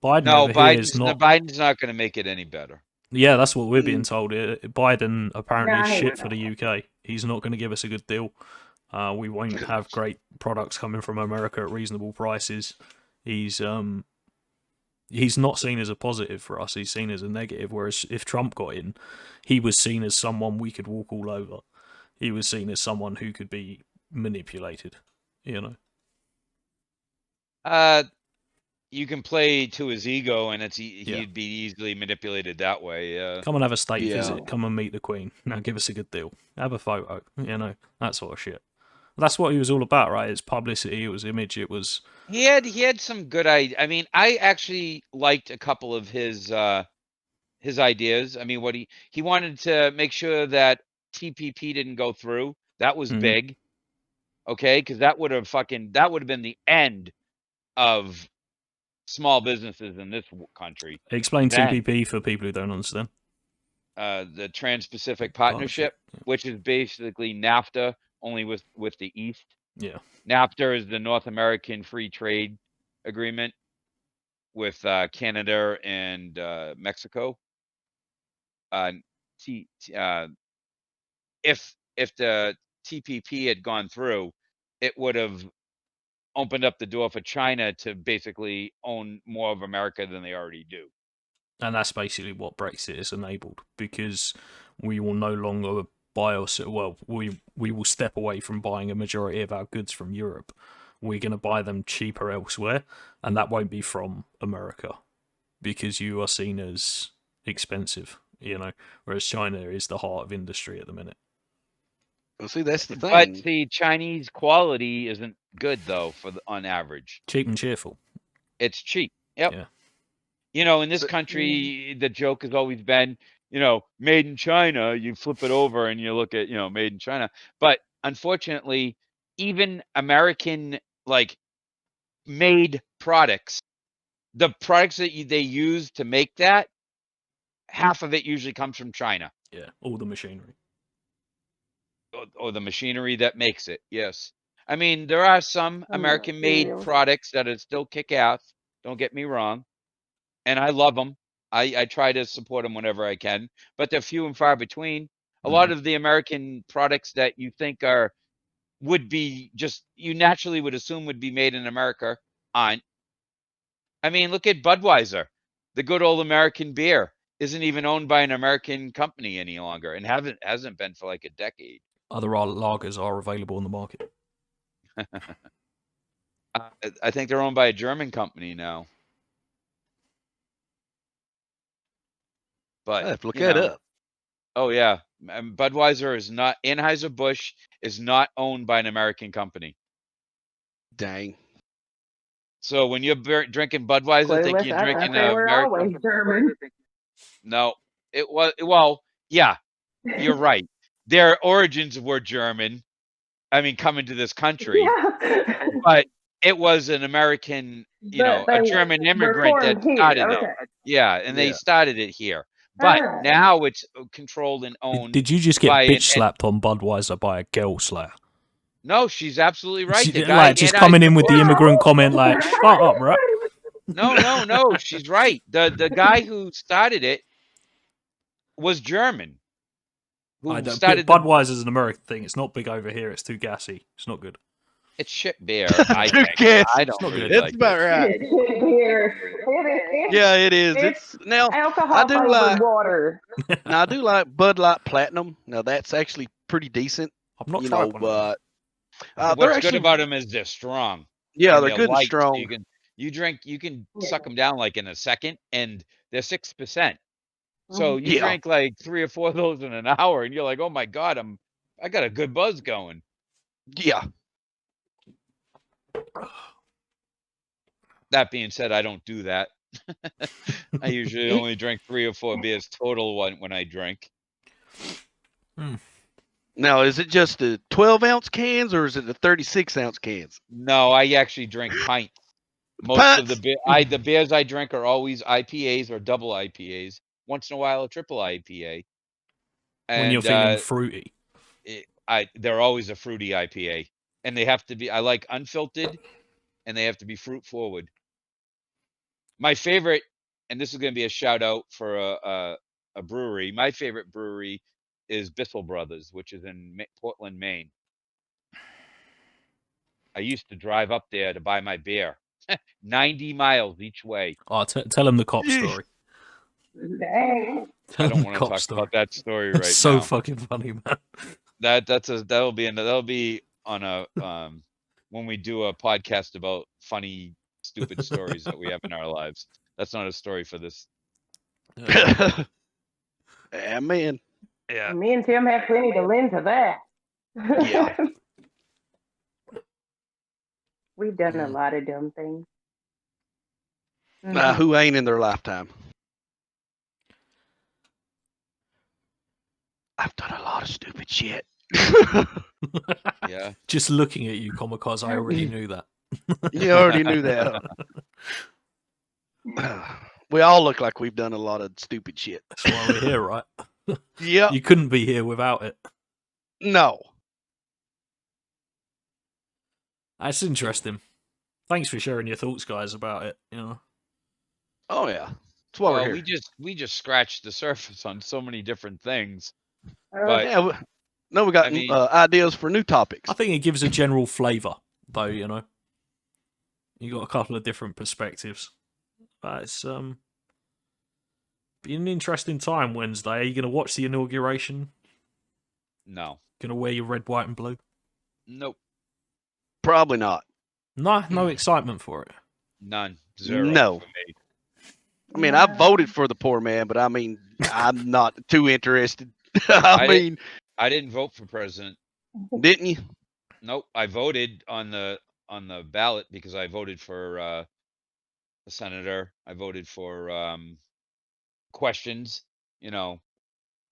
Biden No, over here is not. Biden's not going to make it any better. Yeah, that's what we're being told. Biden apparently is No, shit for the UK. He's not going to give us a good deal. We won't have great products coming from America at reasonable prices. He's not seen as a positive for us. He's seen as a negative. Whereas if Trump got in, he was seen as someone we could walk all over. He was seen as someone who could be manipulated. You know. You can play to his ego, and he'd be easily manipulated that way. Come and have a state Yeah. visit. Come and meet the Queen. Now give us a good deal. Have a photo. You know, that sort of shit. That's what he was all about, right? It's publicity. It was image. It was. He had some good ideas. I mean, I actually liked a couple of his ideas. I mean, what he wanted to make sure that TPP didn't go through. That was big. Okay, because that would have been the end of small businesses in this country. Explain TPP for people who don't understand. The Trans-Pacific Partnership, which is basically NAFTA, only with the East. Yeah. NAFTA is the North American Free Trade Agreement with Canada and Mexico. If the TPP had gone through, it would have opened up the door for China to basically own more of America than they already do. And that's basically what Brexit has enabled, because we will no longer we will step away from buying a majority of our goods from Europe. We're going to buy them cheaper elsewhere, and that won't be from America, because you are seen as expensive, you know, whereas China is the heart of industry at the minute. Well, see, that's the thing. But the Chinese quality isn't good, though, on average. Cheap and cheerful. It's cheap. Yep. Yeah. You know, in this country, the joke has always been, you know, made in China. You flip it over and you look at, you know, made in China. But unfortunately, even American, like, made products, the products that they use to make that, half of it usually comes from China. Yeah, all the machinery. Or the machinery that makes it, yes. I mean, there are some American-made products that are still kick-ass, don't get me wrong, and I love them. I try to support them whenever I can, but they're few and far between. A lot of the American products that you think would be just, you naturally would assume would be made in America aren't. I mean, look at Budweiser. The good old American beer isn't even owned by an American company any longer, and hasn't been for like a decade. Other lagers are available on the market. I think they're owned by a German company now. But I have to look that up. Oh yeah, Budweiser is not. Anheuser-Busch is not owned by an American company. Dang. So when you're drinking Budweiser, think you're drinking they were always German. No, well, yeah, you're right. Their origins were German. I mean, coming to this country, but it was an American, a German immigrant that started it. Yeah, and they started it here. But now it's controlled and owned. Did you just get bitch slapped on Budweiser by a girl slayer? No, she's absolutely right. The guy, like, just coming in with the immigrant comment, like, shut up, bro. No, she's right. The guy who started it was German. Budweiser's an American thing. It's not big over here. It's too gassy. It's not good. It's shit beer. I don't. It's not good. It's about right. Yeah, it is. It's now alcohol I do like water. Now I do like Bud Light Platinum. Now that's actually pretty decent. I'm not tried one. But what's good about them is they're strong. Yeah, they're good and strong. So you can suck them down like in a second, and they're 6%. So you drink like 3 or 4 of those in an hour, and you're like, oh my god, I got a good buzz going. Yeah. That being said, I don't do that. I usually only drink 3 or 4 beers total when I drink. Now, is it just the 12-ounce cans or is it the 36-ounce cans? No, I actually drink pints. Most of the Pints? the beers I drink are always IPAs or double IPAs. Once in a while, a triple IPA. When you're And thinking fruity. they're always a fruity IPA, and they have to be. I like unfiltered, and they have to be fruit forward. My favorite, and this is going to be a shout out for a brewery. My favorite brewery is Bissell Brothers, which is in Portland, Maine. I used to drive up there to buy my beer, 90 miles each way. Oh, tell them the cop story. Dang. Tell I them don't the want to cop talk story. about that story That's right so now. fucking funny, man. That'll be on a when we do a podcast about funny, stupid stories that we have in our lives. That's not a story for this. Yeah, man. Yeah. Me and Tim have plenty to lend to that. Yeah. We've done a lot of dumb things. Who ain't in their lifetime? I've done a lot of stupid shit. Yeah. Just looking at you, Comicos, I already knew that. You already knew that. We all look like we've done a lot of stupid shit. That's why we're here, right? Yeah. You couldn't be here without it. No. That's interesting. Thanks for sharing your thoughts, guys, about it. You know. Oh yeah. That's why we're Well, here. we just scratched the surface on so many different things. But Yeah. We got I mean, ideas for new topics. I think it gives a general flavour, though. You know, you got a couple of different perspectives. It's be an interesting time Wednesday. Are you going to watch the inauguration? no. Going to wear your red, white, and blue? Nope. Probably not. No excitement for it. None. Zero. No. For me. I mean, I voted for the poor man, but I mean, I'm not too interested. I mean, I didn't vote for president. didn't you? Nope. I voted on the ballot because I voted for a senator. I voted for questions, you know,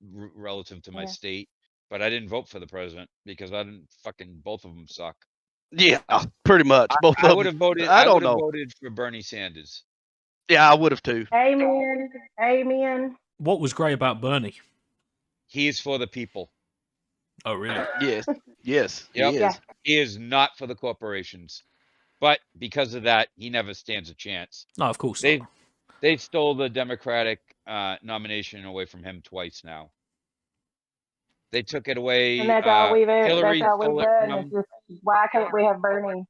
relative to my state. But I didn't vote for the president because I didn't fucking both of them suck. Yeah, pretty much. Both I of would them. have voted. I I don't would have know. voted for Bernie Sanders. Yeah, I would have too. Amen. Amen. What was great about Bernie? He's for the people. Oh, really? Yes. Yes. Yep. He is. Yeah. He is not for the corporations. But because of that, he never stands a chance. No, of course They not. they stole the Democratic nomination away from him twice now. They took it away. And that's all we've Hillary that's all stole we've it done. from It's him. just why can't we have Bernie?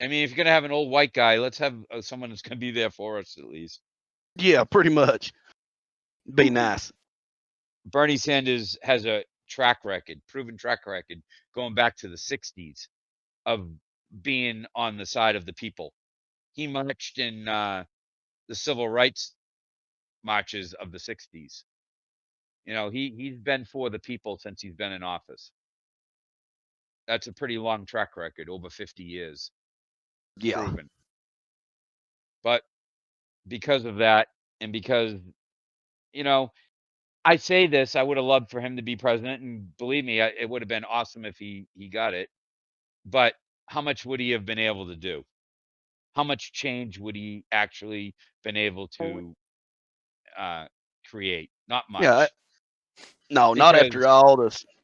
I mean, if you're gonna have an old white guy, let's have someone that's gonna be there for us at least. Yeah, pretty much. Be nice. Bernie Sanders has a proven track record, going back to the 60s of being on the side of the people. He marched in the civil rights marches of the 60s. You know, he's been for the people since he's been in office. That's a pretty long track record, over 50 years. Yeah. Proven. But because of that, and because, you know, I say this, I would have loved for him to be president, and believe me, it would have been awesome if he got it. But how much would he have been able to do? How much change would he actually been able to create? Not much. Yeah. No, not after all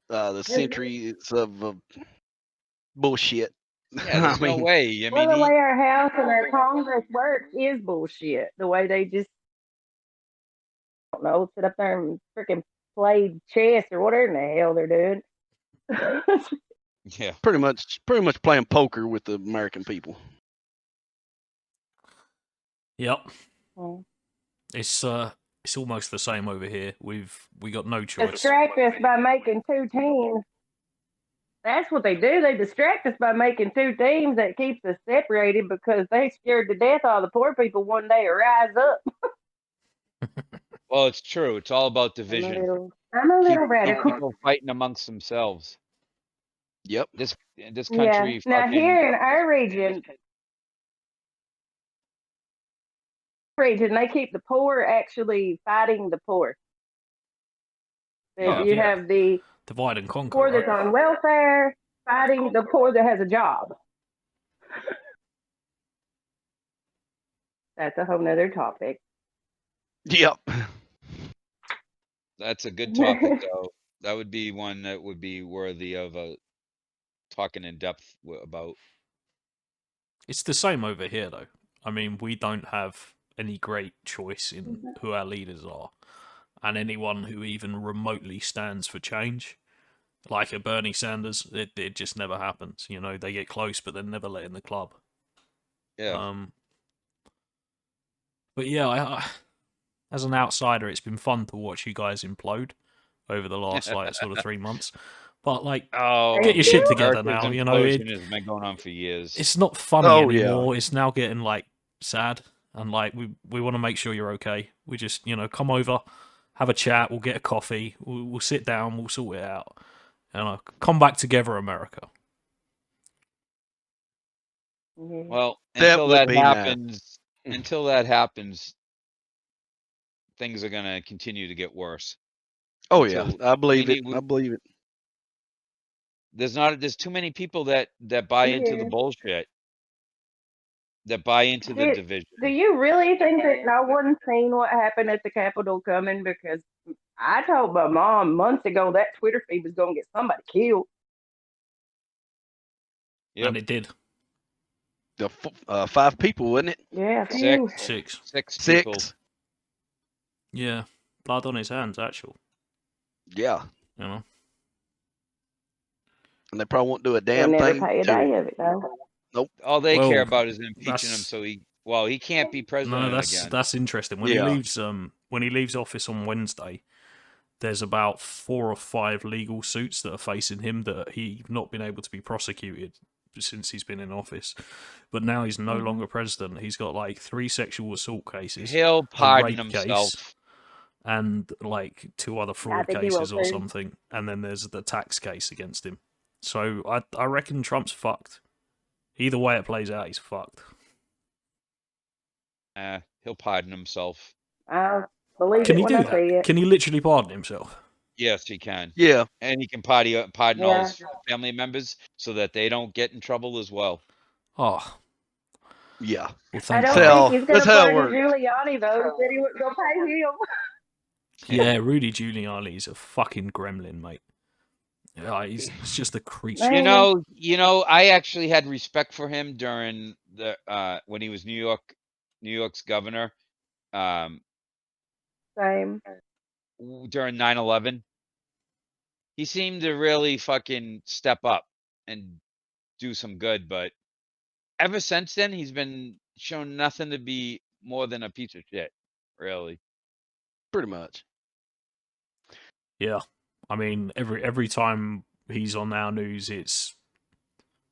the centuries of bullshit. Yeah, there's no way. I Well, mean, the way our House and our Congress works is bullshit. The way they just, I don't know, sit up there and freaking play chess or whatever in the hell they're doing. yeah, pretty much playing poker with the American people. Yep. Mm. It's almost the same over here. We got no choice. Distract us by making two teams. That's what they do. They distract us by making two teams that keeps us separated because they scared to death all the poor people one day to rise up. well, it's true. It's all about division. I'm a little Keep radical. people fighting amongst themselves. Yep. This country. Yeah. Now fucking, here in our region, region, they keep the poor actually fighting the poor. Yeah. You Yeah. have the Divide and conquer, poor that's right? on welfare fighting the poor that has a job. That's a whole nother topic. Yep. That's a good topic, though. That would be one that would be worthy of talking in depth about. It's the same over here, though. I mean, we don't have any great choice in Mm-hmm. who our leaders are, and anyone who even remotely stands for change, like a Bernie Sanders, it just never happens. You know, they get close, but they're never let in the club. Yeah. But yeah, as an outsider, it's been fun to watch you guys implode over the last like sort of 3 months. But like, Oh, get your shit you. together America's now. You know, implosion has been going on for years. it's not funny Oh, yeah. anymore. It's now getting like sad, and like we want to make sure you're okay. We just come over, have a chat. We'll get a coffee. We'll sit down. We'll sort it out. Come back together, America. Mhm. Well, That until would that be nice. happens, things are gonna continue to get worse. Oh yeah, Until I believe we it. need- I believe it. There's too many people that buy into the Yeah. bullshit, that buy into the division. Do you really think that no one's seen what happened at the Capitol coming? Because I told my mom months ago that Twitter feed was going to get somebody killed. Yep. And it did. The 5 people, wasn't it? Yeah, phew. Six. Six people. 6. Yeah, blood on his hands, actual. Yeah, You know. and they probably won't do a They'll damn never thing pay a to day him. of it though. All they Well, care about is impeaching him, that's- so he can't be president No, again. that's interesting. When Yeah. he leaves office on Wednesday, there's about 4 or 5 legal suits that are facing him that he's not been able to be prosecuted since he's been in office. But now he's no longer president. He's got like 3 sexual assault cases, He'll a pardon rape himself. case, and like 2 other fraud think he will cases or too. something. And then there's the tax case against him. So I reckon Trump's fucked. Either way it plays out, he's fucked. He'll pardon himself. I'll believe Can it he when do I that? see it. Can he literally pardon himself? Yes, he can. Yeah, And he can pardon all Yeah. his family members so that they don't get in trouble as well. Oh, yeah. well, I thank don't God. Tell- think he's going that's to how it pardon works. Giuliani though. He said he wasn't going to pay him. Yeah, Rudy Giuliani's a fucking gremlin, mate. Yeah, he's just a creature. Man. You know, I actually had respect for him during the when he was New York's governor, Same. during 9/11. He seemed to really fucking step up and do some good, but ever since then he's been shown nothing to be more than a piece of shit, really. Pretty much. Yeah, I mean, every time he's on our news, it's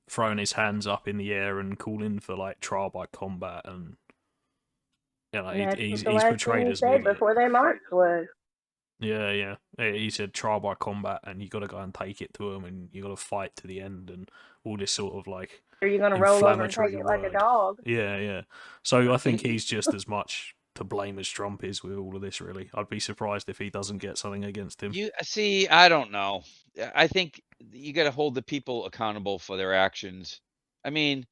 throwing his hands up in the air and calling for like trial by combat, and And that's he's what the last portrayed thing he as an said idiot. before they marched was. Yeah. He said trial by combat, and you got to go and take it to him, and you got to fight to the end, and all this sort of like. Are you going to roll over and take inflammatory it like a word. dog? Yeah. So I think he's just as much to blame as Trump is with all of this. Really, I'd be surprised if he doesn't get something against him. You see, I don't know. I think you got to hold the people accountable for their actions. I mean,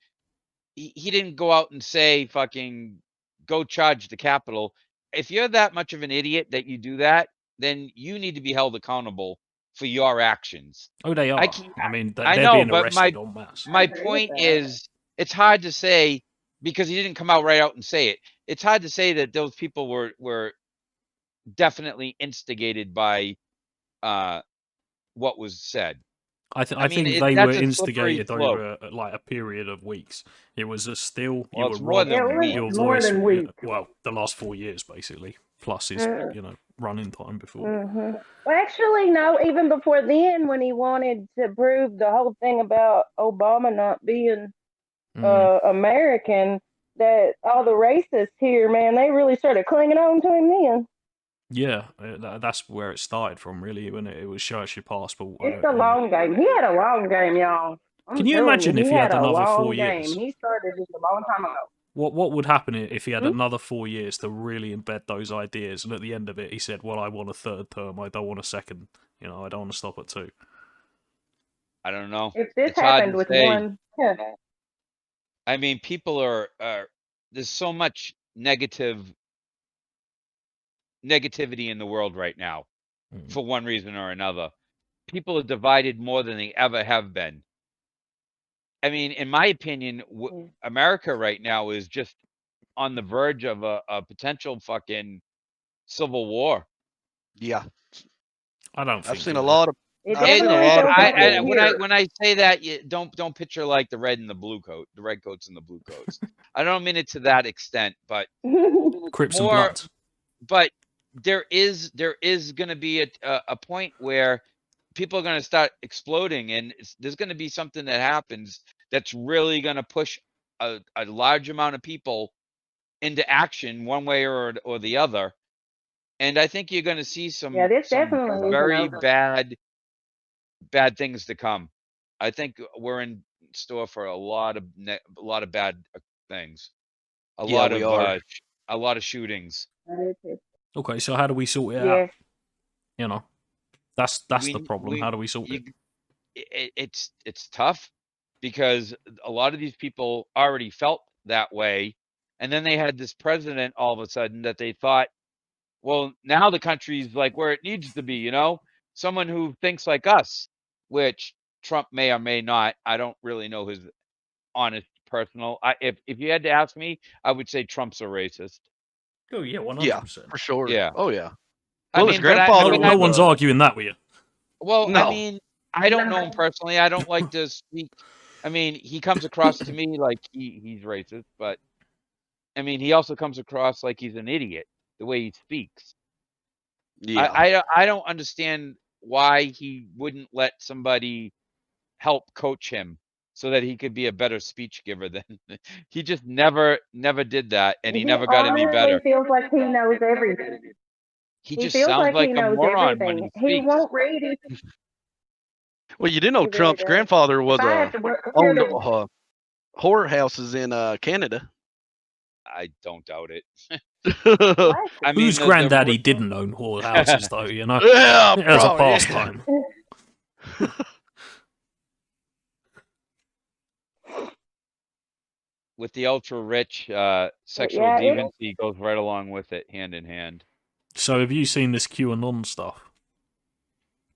he didn't go out and say fucking go charge the Capitol. If you're that much of an idiot that you do that, then you need to be held accountable for your actions. Oh, they are. I mean, I they're know, being but arrested en masse. my agree with point that. is, it's hard to say because he didn't come out right out and say it. It's hard to say that those people were definitely instigated by what was said. I I mean, think they that's were a slippery instigated slope. over like a period of weeks. It was a still Well, you it's were more robbed, than It was weeks. your more voice. than weeks. Well, the last 4 years basically, plus his running time before. Well, actually, no. Even before then, when he wanted to prove the whole thing about Obama not being American, that all the racists here, man, they really started clinging on to him then. Yeah, that's where it started from, really, when it was show us your passport. It's a long game. He had a long game, y'all. I'm Can you telling imagine if he had a another long 4 game. years? He started just a long time ago. What would happen if he had Hmm? another 4 years to really embed those ideas, and at the end of it, he said, "Well, I want a third term. I don't want a second. You know, I don't want to stop at 2." I don't know. If this It's hard happened to with say. one, yeah, I mean, people are there's so much negativity in the world right now Mm. for one reason or another. People are divided more than they ever have been. I mean, in my opinion, yeah. America right now is just on the verge of a potential fucking civil war. Yeah, I don't I've think seen you're a there. lot of. It I've seen a definitely lot of feels like people. it When I say that, you don't picture like the red and the blue coat, the red coats and the blue coats. I don't mean it to that extent, but here. Crips and more. Bloods. But there is going to be a point where people are going to start exploding, and there's going to be something that happens that's really going to push a large amount of people into action one way or the other. And I think you're going to see Yeah, this some definitely isn't very over. bad things to come. I think we're in store for a lot of bad things, Yeah, we are. a lot of shootings. Okay, so how do we sort it out? Yes. You know, that's the We problem. How do we sort it? It's tough because a lot of these people already felt that way, and then they had this president all of a sudden that they thought, well, now the country's like where it needs to be, you know, someone who thinks like us, which Trump may or may not. I don't really know his honest personal. If you had to ask me, I would say Trump's a racist. Oh yeah, Yeah, 100%. for sure. Yeah. Oh yeah. I Well, his mean, grandfather No was. one's arguing that with you. Well, I No. mean, I don't know him personally. I don't like to speak. I mean, he comes across to me like he's racist, but I mean, he also comes across like he's an idiot the way he speaks. Yeah. I don't understand why he wouldn't let somebody help coach him so that he could be a better speech giver than he just never did that, and he He never got any honestly better. feels like he knows everything. He He just feels sounds like like he a knows moron when everything. he He speaks. won't read it. Well, you do know He really Trump's does. grandfather If was I have to hear owned the horror houses in Canada. I don't doubt it. what? I mean, Whose granddaddy didn't own whorehouses, though? You know, Yeah, as a bro, yeah. pastime. with the ultra rich sexual Yeah, deviancy goes right along with it, hand in hand. So have you seen this QAnon stuff?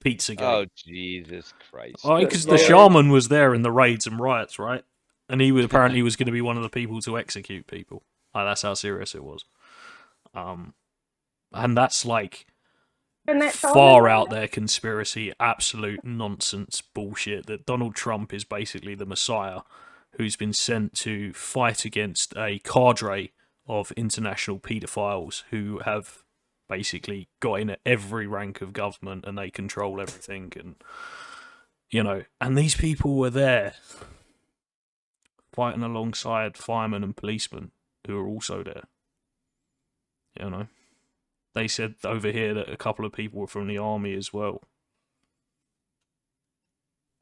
Pizzagate. Oh Jesus Christ! Oh, because the shaman was there in the raids and riots, right? And he was apparently was going to be one of the people to execute people. Like, that's how serious it was. And that's like and that's all far they out want. there conspiracy, absolute nonsense bullshit that Donald Trump is basically the Messiah who's been sent to fight against a cadre of international paedophiles who have basically got in at every rank of government and they control everything. And, you know, and these people were there fighting alongside firemen and policemen who are also there. You know, they said over here that a couple of people were from the army as well.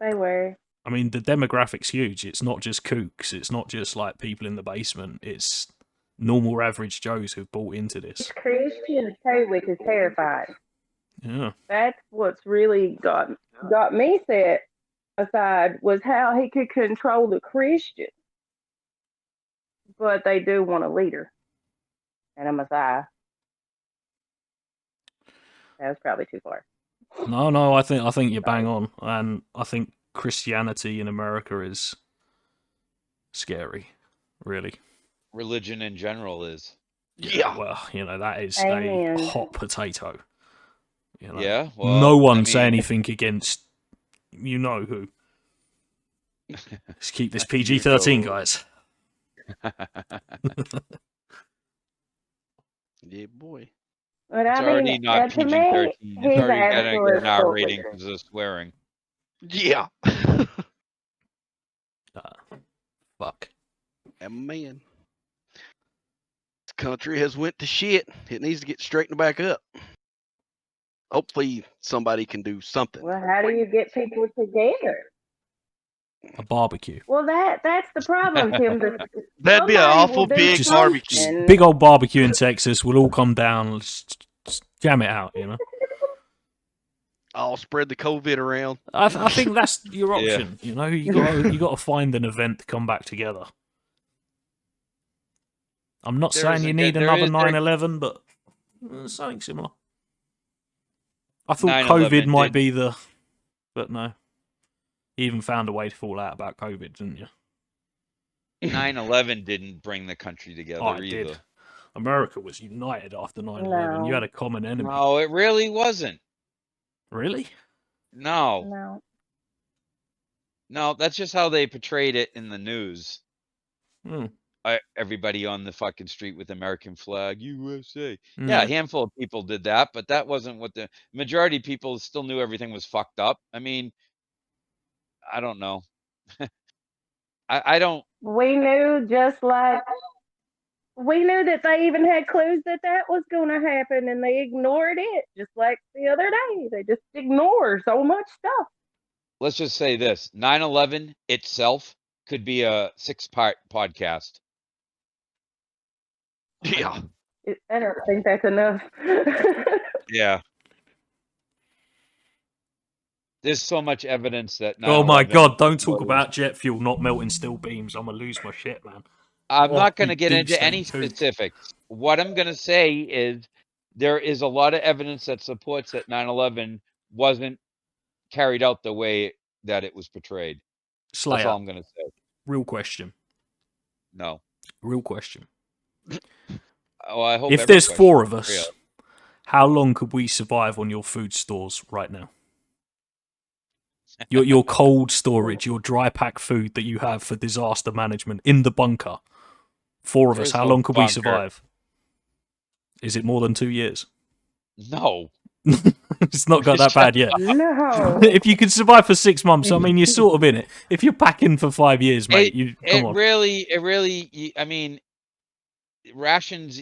They were. I mean, the demographic's huge. It's not just kooks. It's not just like people in the basement. It's normal average Joes who've bought into It's this. Christians too, which is terrifying. Yeah. That's what's really got me set aside was how he could control the Christians. But they do want a leader and a Messiah. That was probably too far. No, I think you're bang on, and I think Christianity in America is scary, really. Religion in general is. Yeah. Well, you know, that is Amen. a hot potato. You know, Yeah. Well, no one I say mean, anything against you know who. Let's keep this You PG-13, know. guys. Yeah, boy. But it's I already mean, not to me, PG-13. It's he's already an getting absolute an R rating bully. because of swearing. Yeah. Fuck. And man, this country has went to shit. It needs to get straightened back up. Hopefully, somebody can do something. Well, how do you get people together? A barbecue. Well, that's the problem, Tim. That'd be an Somebody awful will do big Just barbecue. something. Big old barbecue in Texas. We'll all come down. Just jam it out, you know. I'll spread the COVID around. I think that's your Yeah. option. You know, you got to find an event to come back together. I'm not There saying is a you good- need there another is- there- 9/11, but something similar. I thought 9/11 COVID might did- be the, but no. You even found a way to fall out about COVID, didn't you? 9/11 didn't bring the country together Oh, it either. did. America was united after 9/11. You No. had a common enemy. No, it really wasn't. Really? No, that's just how they portrayed it in the news. Hmm. Everybody on the fucking street with American flag, USA. Mm. Yeah, a handful of people did that, but that wasn't what the majority of people still knew everything was fucked up. I mean, I don't know. I don't. We knew we knew that they even had clues that was going to happen, and they ignored it. Just like the other day, they just ignore so much stuff. Let's just say this: 9/11 itself could be a 6-part podcast. Yeah. I don't think that's enough. Yeah. There's so much evidence that 9/11 Oh my god, don't talk was- about jet fuel not melting steel beams. I'm going to lose my shit, man. I'm Oh, not going to you get deep into any state kook. specifics. What I'm going to say is there is a lot of evidence that supports that 9/11 wasn't carried out the way that it was portrayed. That's all Slayer, I'm going to say. real question. No. Real question. Oh, I hope If every there's question 4 of is us, real. how long could we survive on your food stores right now? Your cold storage, your dry pack food that you have for disaster management in the bunker. 4 of There us, is how no long could we bunker. survive? Is it more than 2 years? No. It's not got that bad yet. No. If you could survive for 6 months, I mean, you're sort of in it. If you're packing for 5 years, mate, you come It on. really, I mean, rations,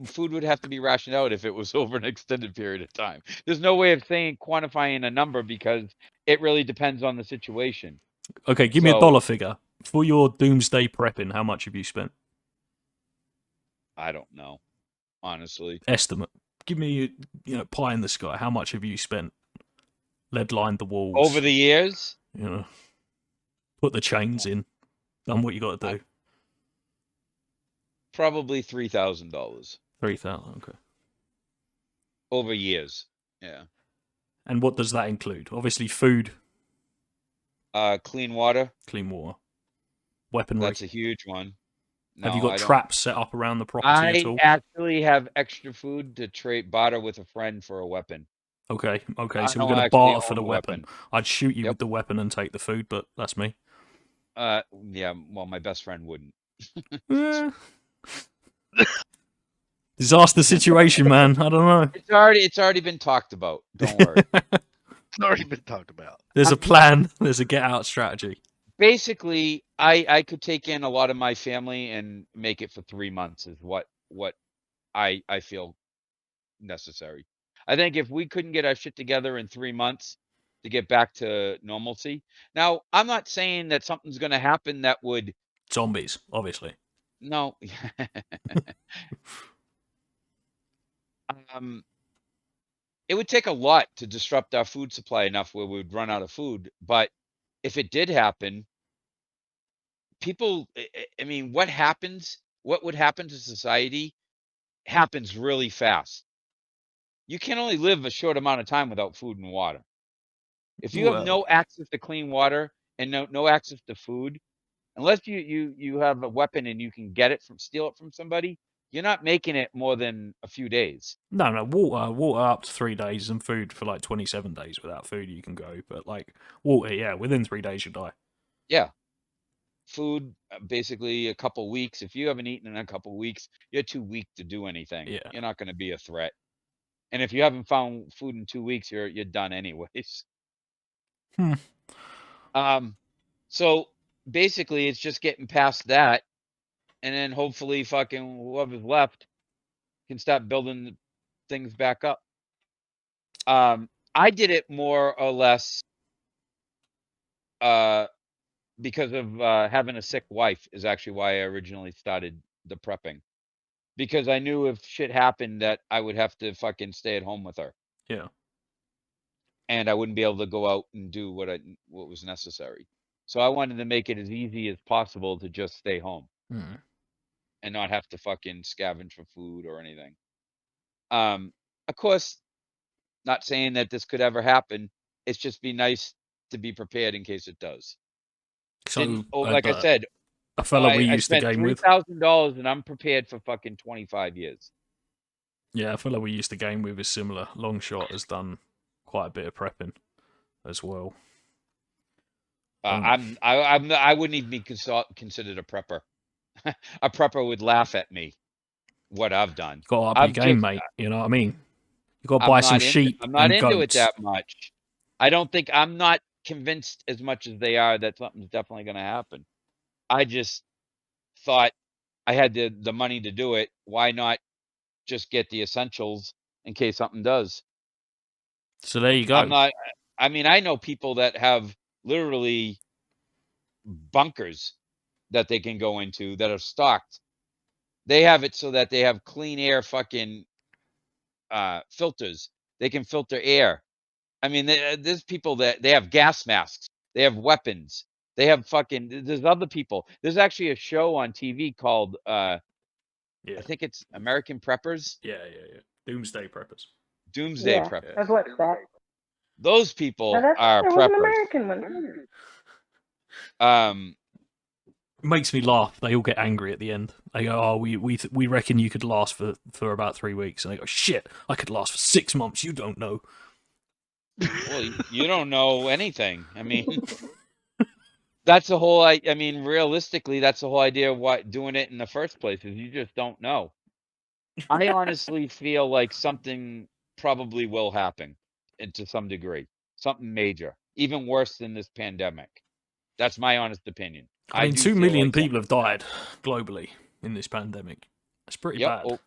food would have to be rationed out if it was over an extended period of time. There's no way of quantifying a number because it really depends on the situation. Okay, give me a So- dollar figure. For your doomsday prepping, how much have you spent? I don't know, honestly. Estimate. Give me, pie in the sky. How much have you spent? Lead lined the walls. Over the years, Put the chains in. Done what you got to do. probably $3,000 $3,000. Okay. over years. Yeah. And what does that include? Obviously, food, Clean water, clean water, weaponry. that's a huge one. Have you No, got I don't. traps set up around the property at I all? actually have extra food to barter with a friend for a weapon. Okay. I So we're don't going to actually barter for own the a weapon. I'd shoot you Yep. with the weapon and take the food, but that's me. Yeah, well, my best friend wouldn't. Eh. Disaster situation, man. I don't know. It's already been talked about. Don't worry. It's already been talked about. There's a plan. There's a get out strategy. Basically, I could take in a lot of my family and make it for 3 months is what I feel necessary. I think if we couldn't get our shit together in 3 months to get back to normalcy. Now, I'm not saying that something's going to happen that would Zombies, obviously. no. It would take a lot to disrupt our food supply enough where we would run out of food. But if it did happen, people, I mean, what would happen to society happens really fast. You can only live a short amount of time without food and water. If you have Well, no access to clean water and no access to food, unless you have a weapon and you can steal it from somebody, you're not making it more than a few days. no, water up to 3 days and food for like 27 days. Without food, you can go. But like water, yeah, within 3 days you die. Yeah. Food, basically a couple weeks. If you haven't eaten in a couple weeks, you're too weak to do anything. Yeah. You're not going to be a threat. And if you haven't found food in 2 weeks, you're done anyways. So basically it's just getting past that, and then hopefully fucking whoever's left can start building things back up. I did it more or less because of having a sick wife is actually why I originally started the prepping. Because I knew if shit happened that I would have to fucking stay at home with her. Yeah. And I wouldn't be able to go out and do what was necessary. So I wanted to make it as easy as possible to just stay home and not have to fucking scavenge for food or anything. Of course, not saying that this could ever happen. It's just be nice to be prepared in case it does. So, like I said, a fella we I used to spent game with. $3,000 and I'm prepared for fucking 25 years. Yeah, a fella we used to game with is similar. Long shot has done quite a bit of prepping as well. I wouldn't even be considered a prepper. A prepper would laugh at me. What I've done. Got to up your game, mate. You know what I mean? You got to buy some sheep I'm not and into goats. it that much. I'm not convinced as much as they are that something's definitely going to happen. I just thought I had the money to do it. Why not just get the essentials in case something does? So there you go. I know people that have literally bunkers that they can go into that are stocked. They have it so that they have clean air fucking filters. They can filter air. I mean, there's people that they have gas masks. They have weapons. They have fucking. There's other people. There's actually a show on TV called I think it's American Preppers. Yeah. Doomsday Preppers. Doomsday Preppers. I've watched that. Those people Now, are there was preppers. an American one. It makes me laugh. They all get angry at the end. They go, "Oh, we reckon you could last for about 3 weeks," and they go, "Shit, I could last for 6 months. You don't know." Well, you don't know anything. I mean, that's the whole. I mean, realistically, that's the whole idea of what doing it in the first place is you just don't know. I honestly feel like something probably will happen, and to some degree, something major, even worse than this pandemic. That's my honest opinion. I mean, do 2 feel million like people have died globally in this pandemic. That's pretty bad.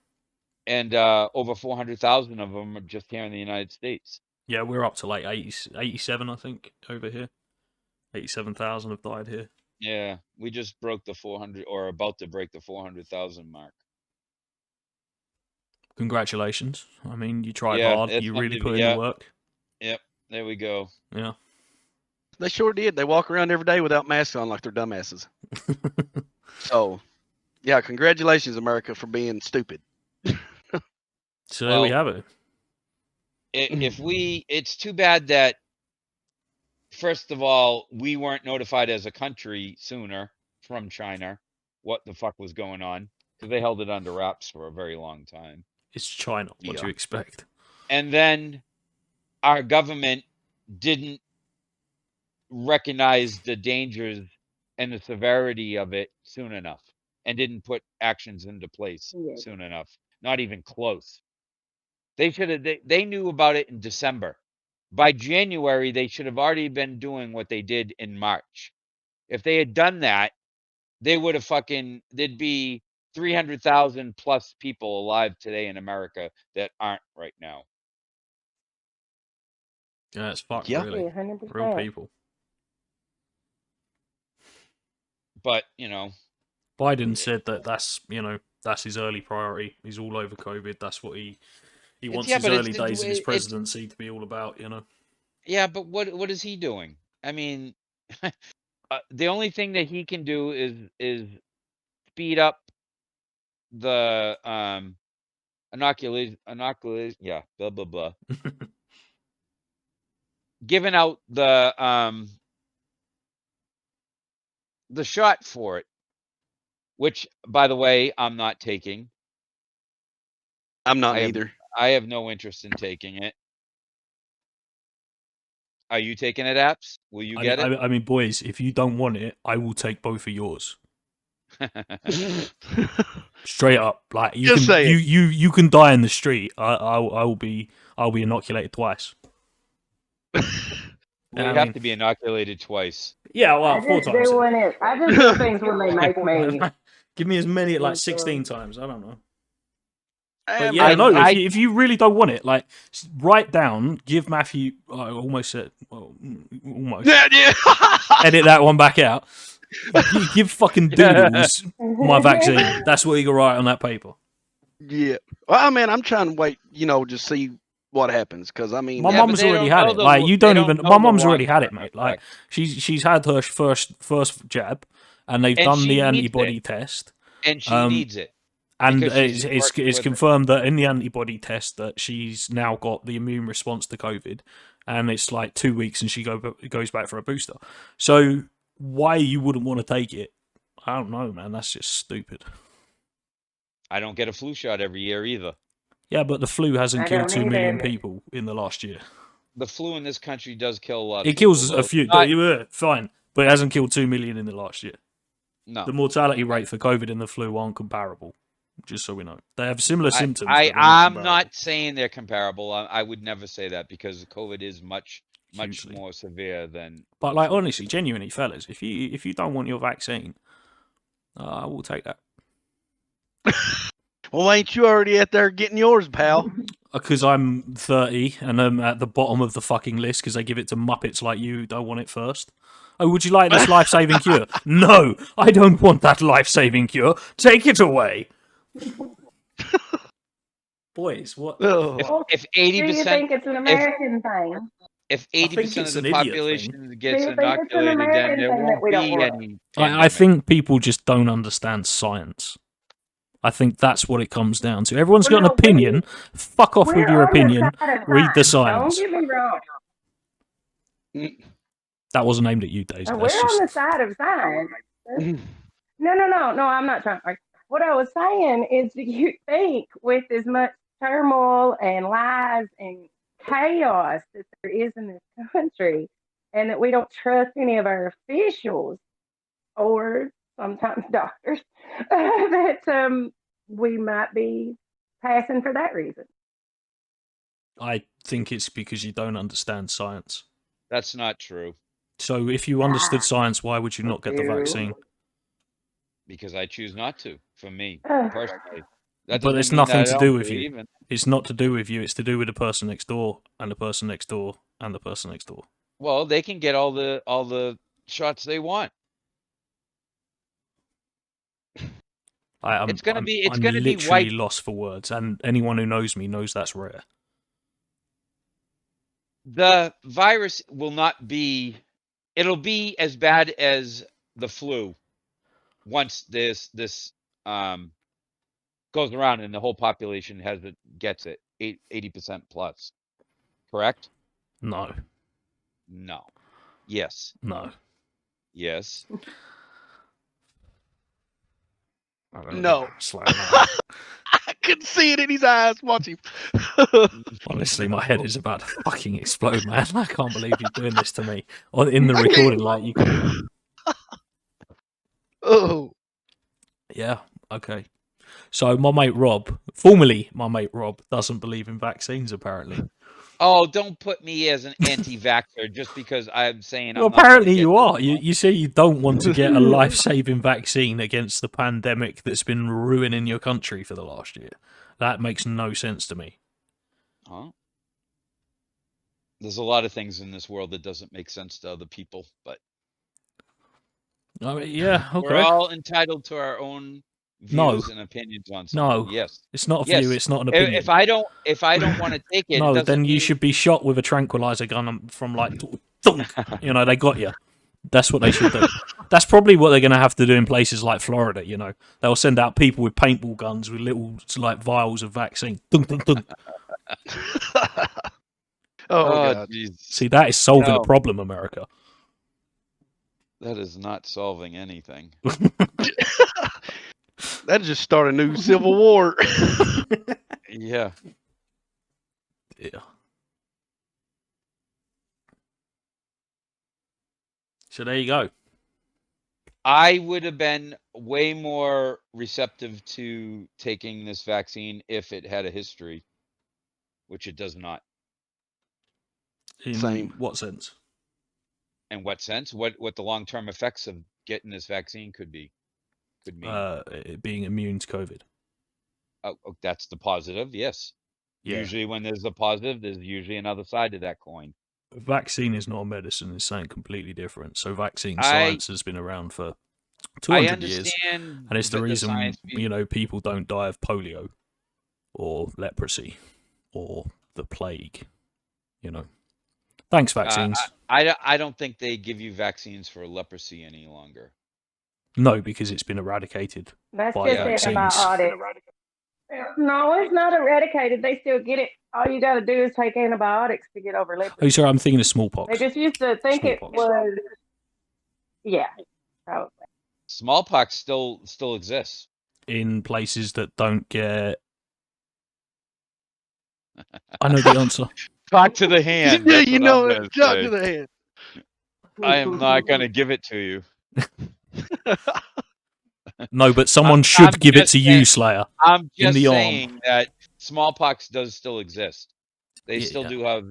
And over 400,000 of them are just here in the United States. Yeah, we're up to like 87, I think, over here. 87,000 have died here. Yeah, we just broke the 400, or about to break the 400,000 mark. Congratulations. I mean, you tried hard. You really put in the work. Yep, there we go. Yeah. They sure did. They walk around every day without masks on like they're dumbasses. So, yeah, congratulations, America, for being stupid. So there we have it. It's too bad that, first of all, we weren't notified as a country sooner from China what the fuck was going on, because they held it under wraps for a very long time. It's China. What do you expect? And then our government didn't recognize the dangers and the severity of it soon enough, and didn't put actions into place soon enough. Not even close. They should have. They knew about it in December. By January, they should have already been doing what they did in March. If they had done that, they would have there'd be 300,000 plus people alive today in America that aren't right now. Yeah, it's fucked, really. 100%. Real people. But, Biden said that's his early priority. He's all over COVID. That's what he wants his early days of his presidency to be all about, Yeah, but what is he doing? I mean, the only thing that he can do is speed up the inoculation, yeah, blah blah blah. Giving out the shot for it, which, by the way, I'm not taking. I'm not either. I have no interest in taking it. Are you taking it, Apps? Will you get it? I mean, boys, if you don't want it, I will take both of yours. Straight up, like you can die in the street. I'll be inoculated twice. Well, you have to be inoculated twice. Yeah, well, 4 times. I just do things when they make me. Give me as many, like 16 times. I don't know. But Man, yeah, no. I- If you really don't want it, like write down, give Matthew. I almost said, almost yeah. edit that one back out. Give fucking Doodles my vaccine. That's what you can write on that paper. Yeah. Well, I mean, I'm trying to wait, just see what happens. Because, I mean, My Yeah, but mum's they already don't had know it. the Like lo- you they don't don't even. know My the mum's already had it, long-term mate. Like effect. she's had her first jab, and they've And done she the needs antibody it. test. And she Um, needs it. And Because she's it's working with it. confirmed that in the antibody test that she's now got the immune response to COVID, and it's like 2 weeks, and she goes back for a booster. So why you wouldn't want to take it? I don't know, man. That's just stupid. I don't get a flu shot every year either. Yeah, but the flu hasn't I killed don't 2 million either. people in the last year. The flu in this country does kill a lot of It people. kills a though. few. Not- Fine, but it hasn't killed 2 million in the last year. no. The mortality rate for COVID and the flu aren't comparable. Just so we know, they have similar symptoms. but they're not I'm comparable. not saying they're comparable. I would never say that because COVID is much Hugely. more severe than. But like honestly, genuinely, fellas, if you don't want your vaccine, I will take that. well, ain't you already out there getting yours, pal? Because I'm 30 and I'm at the bottom of the fucking list because they give it to muppets like you who don't want it first. Oh, would you like this life-saving cure? No, I don't want that life-saving cure. Take it away. Boys, what? Oh. If Do you 80% think it's an American thing? if think 80% it's of an the idiot population gets Do you think it's an inoculated, then American there thing that won't we don't be want? any. I pandemic. think people just don't understand science. I think that's what it comes down to. Everyone's got an Well, no, opinion. Fuck off with We're your on the opinion. side of Read the science. science. Don't get me wrong. That wasn't aimed at you, Daisy. We're That's on the just side of science. No, I'm not trying. What I was saying is, do you think with as much turmoil and lies and chaos that there is in this country, and that we don't trust any of our officials or sometimes doctors, that we might be passing for that reason? I think it's because you don't understand science. That's not true So if you understood science, why would you not get the vaccine? because I choose not to. For me Ugh. personally, that But doesn't it's mean nothing that to I do don't with you. believe in- It's not to do with you. It's to do with the person next door and the person next door and the person next door. Well, they can get all the shots they want. I'm It's gonna be literally white. lost for words, and anyone who knows me knows that's rare. The virus will not be. It'll be as bad as the flu once this goes around and the whole population gets it 80% plus. Correct? No, No. Yes. no. Yes. I don't No. know. It's like, no. I couldn't see it in his eyes. Watch him. Honestly, my head is about to fucking explode, man. I can't believe you're doing this to me in the recording. Like you can. Oh. Yeah. Okay. So my mate Rob, formerly my mate Rob, doesn't believe in vaccines. Apparently. Oh, don't put me as an anti-vaxxer just because I'm saying Well, I'm not gonna apparently get you this are. one. You say you don't want to get a life-saving vaccine against the pandemic that's been ruining your country for the last year. That makes no sense to me. Huh? There's a lot of things in this world that doesn't make sense to other people, but I mean, yeah, we're okay. all entitled to our own No. views and opinions on something. No. Yes. It's not a Yes. view. It's not an opinion. If I don't want to take it, it No, doesn't then you mean- should be shot with a tranquilizer gun from like, thunk. You know, they got you. That's what they should do. That's probably what they're going to have to do in places like Florida. You know, they'll send out people with paintball guns with little like vials of vaccine. Dunk, dunk, dunk. Oh, God. jeez. See, that is solving No. a problem, America. That is not solving anything. That'd just start a new civil war. Yeah. Yeah. So there you go. I would have been way more receptive to taking this vaccine if it had a history, which it does not. In Same. what sense? In what sense? What the long-term effects of getting this vaccine could mean? Being immune to COVID. That's the positive. Yes. Yeah. Usually when there's a positive, there's usually another side to that coin. Vaccine is not a medicine; it's something completely different. So, vaccine I science has been around for I 200 years, understand and it's the the reason science. people don't die of polio or leprosy or the plague. Thanks, vaccines. I don't think they give you vaccines for leprosy any longer. No, because it's been eradicated. That's by just vaccines. antibiotics. No, it's not eradicated. They still get it. All you got to do is take antibiotics to get over leprosy. Oh, sorry, I'm thinking of smallpox. They just used to think it Smallpox. was, yeah, probably. Smallpox still exists. In places that don't get. I know the answer. Talk to the hand. Yeah, That's you what know I'm it. gonna Talk say. to the hand. I am not going to give it to you. No, but someone should I'm give it just to saying- you, Slayer. I'm In just the arm. saying that smallpox does still exist. They Yeah. still do have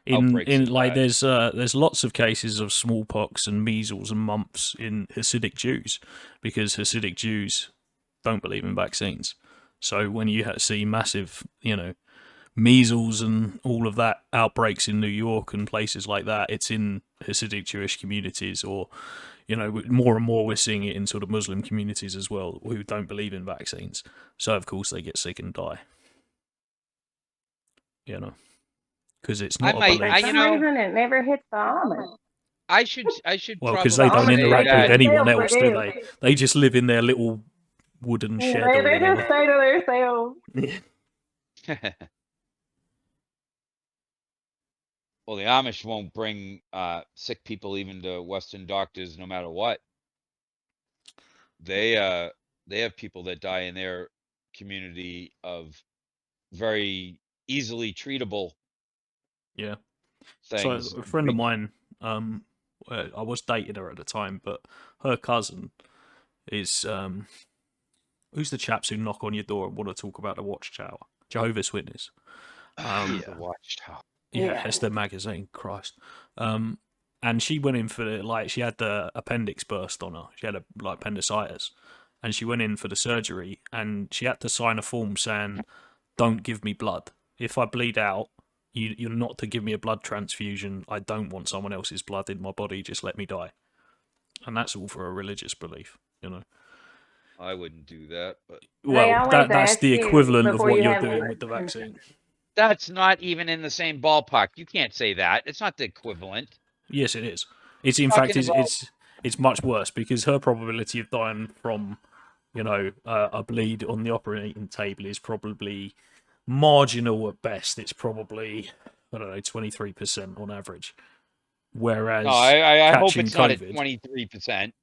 In outbreaks of like that. there's lots of cases of smallpox and measles and mumps in Hasidic Jews because Hasidic Jews don't believe in vaccines. So when you see massive, measles and all of that outbreaks in New York and places like that, it's in Hasidic Jewish communities, or more and more we're seeing it in sort of Muslim communities as well who don't believe in vaccines. So of course they get sick and die. Because it's not I might- a belief. For some reason, it never hits the Amish. I should Well, probably because they don't Amish say interact that with anyone they'll else, do produce. they? They just live in their little wooden shed or They just whatever. stay to themselves. Well, the Amish won't bring sick people even to Western doctors, no matter what. They have people that die in their community of very easily treatable Yeah. things. So a friend of mine, I was dating her at the time, but her cousin is who's the chaps who knock on your door and want to talk about the Watchtower? Jehovah's Witness. The Watchtower. Yeah, it's their magazine. Christ. And she went in for she had the appendix burst on her. She had appendicitis, and she went in for the surgery, and she had to sign a form saying, "Don't give me blood. If I bleed out, you're not to give me a blood transfusion. I don't want someone else's blood in my body. Just let me die." And that's all for a religious belief, I wouldn't do that, but Well, that's ask the you equivalent of before what you you're have doing one. with the vaccine. that's not even in the same ballpark. You can't say that. It's not the equivalent. Yes, it is. It's in Talking fact about- it's much worse because her probability of dying from a bleed on the operating table is probably marginal at best. It's probably 23% on average. Whereas No, I hope catching it's not at COVID, 23%.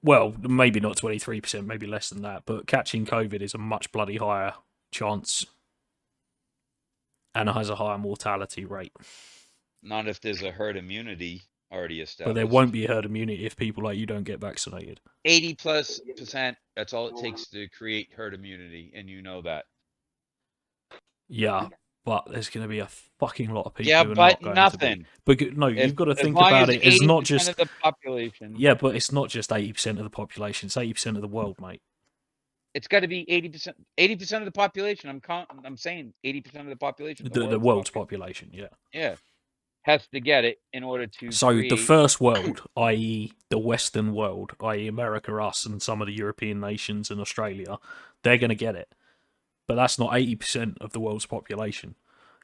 well, maybe not 23%, maybe less than that. But catching COVID is a much bloody higher chance and has a higher mortality rate. Not if there's a herd immunity already established. But there won't be herd immunity if people like you don't get vaccinated. 80+%. That's all it takes to create herd immunity, and you know that. Yeah, but there's going to be a fucking lot of people Yeah, who are but not going nothing. to be. But no, If- you've got to as think long about as it as not 80% just of the population. Yeah, but it's not just 80% of the population. It's 80% of the world, mate. It's got to be 80%. 80% of the population. I'm saying 80% of the population. The world's population, yeah. Yeah, has to get it in order to. So create... the first world, i.e., the Western world, i.e., America, us, and some of the European nations and Australia, they're going to get it. But that's not 80% of the world's population.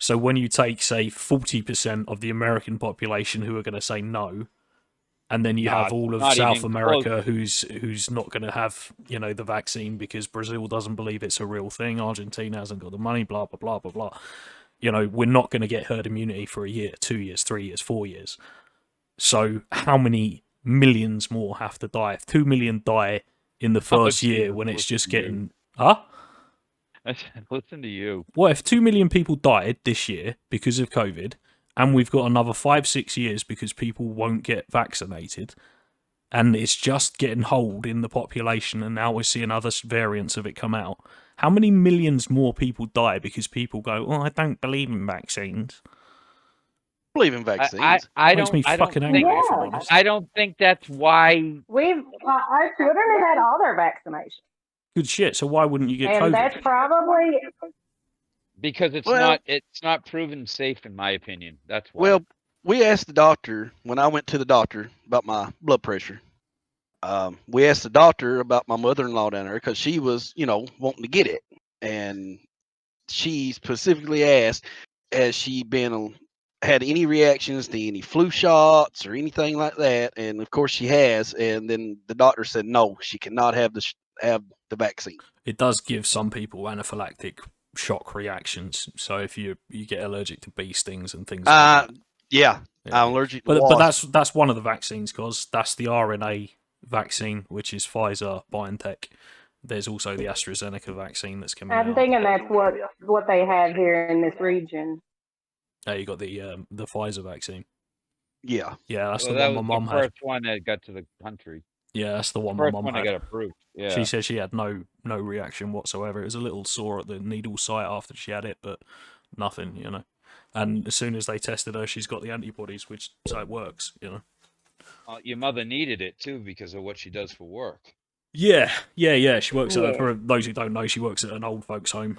So when you take, say, 40% of the American population who are going to say no, and then you have all of not South even America who's not going to have, the vaccine because Brazil doesn't believe it's a real thing, Argentina hasn't got the money, blah, blah, blah, blah, blah. We're not going to get herd immunity for a year, 2 years, 3 years, 4 years. So how many millions more have to die? If 2 million die in the first year when it's just getting... Huh? Listen to you. What if 2 million people died this year because of COVID, and we've got another 5-6 years because people won't get vaccinated, and it's just getting hold in the population, and now we're seeing other variants of it come out? How many millions more people die because people go, "Oh, I don't believe in vaccines"? Believe in vaccines. I Makes don't. me I don't fucking think, angry, if I'm honest. I don't think that's why. Our children have had all their vaccinations. Good shit. So why wouldn't you get And COVID? that's probably Because it's Well- not proven safe in my opinion. That's why. Well, we asked the doctor when I went to the doctor about my blood pressure. We asked the doctor about my mother-in-law down there because she was, wanting to get it, and she specifically asked, has she had any reactions to any flu shots or anything like that? And of course she has. And then the doctor said no, she cannot have the vaccine. It does give some people anaphylactic shock reactions. So if you get allergic to bee stings and things like that. Yeah, Yeah. I'm allergic to But wasps. that's one of the vaccines, because that's the RNA vaccine, which is Pfizer BioNTech. There's also the AstraZeneca vaccine that's coming out. I'm thinking that's what they have here in this region. You got the Pfizer vaccine. Yeah. Yeah, that's Well, the that one was my mum the had. first one that got to the country. Yeah, that's the one The my first mum one that had. got approved. Yeah. She said she had no reaction whatsoever. It was a little sore at the needle site after she had it, but nothing. And as soon as they tested her, she's got the antibodies, so it works. Your mother needed it too because of what she does for work. Yeah. She works Yeah. for those who don't know, she works at an old folks' home.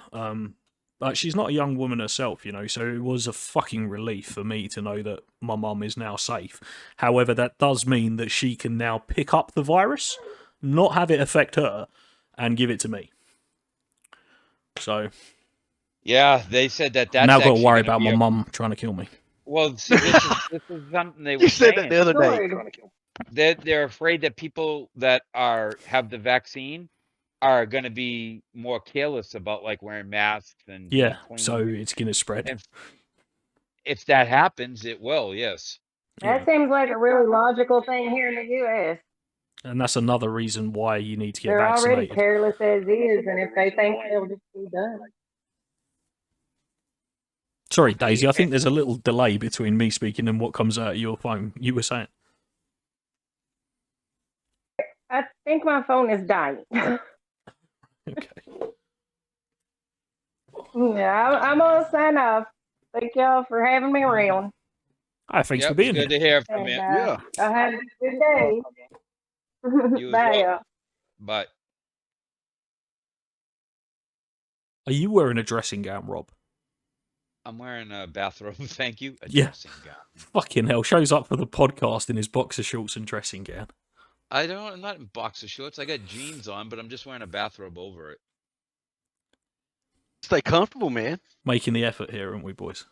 But she's not a young woman herself, so it was a fucking relief for me to know that my mum is now safe. However, that does mean that she can now pick up the virus, not have it affect her, and give it to me. So Yeah, they said that's now I've got to actually worry gonna about be my mum trying to kill me. Well, see, this is something they were You said that saying. the other day. Good. They're afraid that people that have the vaccine are going to be more careless about like wearing masks and being Yeah, clean. so it's going to spread. And if that happens, it will. Yes. That seems like a really logical thing here in the U.S. And that's another reason why you need to get They're already vaccinated. careless as is, and if they think they'll just be done. Sorry, Daisy, I think there's a little delay between me speaking and what comes out of your phone. You were saying? I think my phone is dying. Okay. Yeah, I'm gonna sign off. Thank y'all for having me around. Hi, thanks Yep, for being good here. to hear from And you. Yeah. I have a good day. You as Bye, well. y'all. But Are you wearing a dressing gown, Rob? I'm wearing a bathrobe. Thank you. A Yeah. dressing gown. Fucking hell, shows up for the podcast in his boxer shorts and dressing gown. I'm not in boxer shorts. I got jeans on, but I'm just wearing a bathrobe over it. Stay comfortable, man. Making the effort here, aren't we, boys?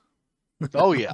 Oh yeah.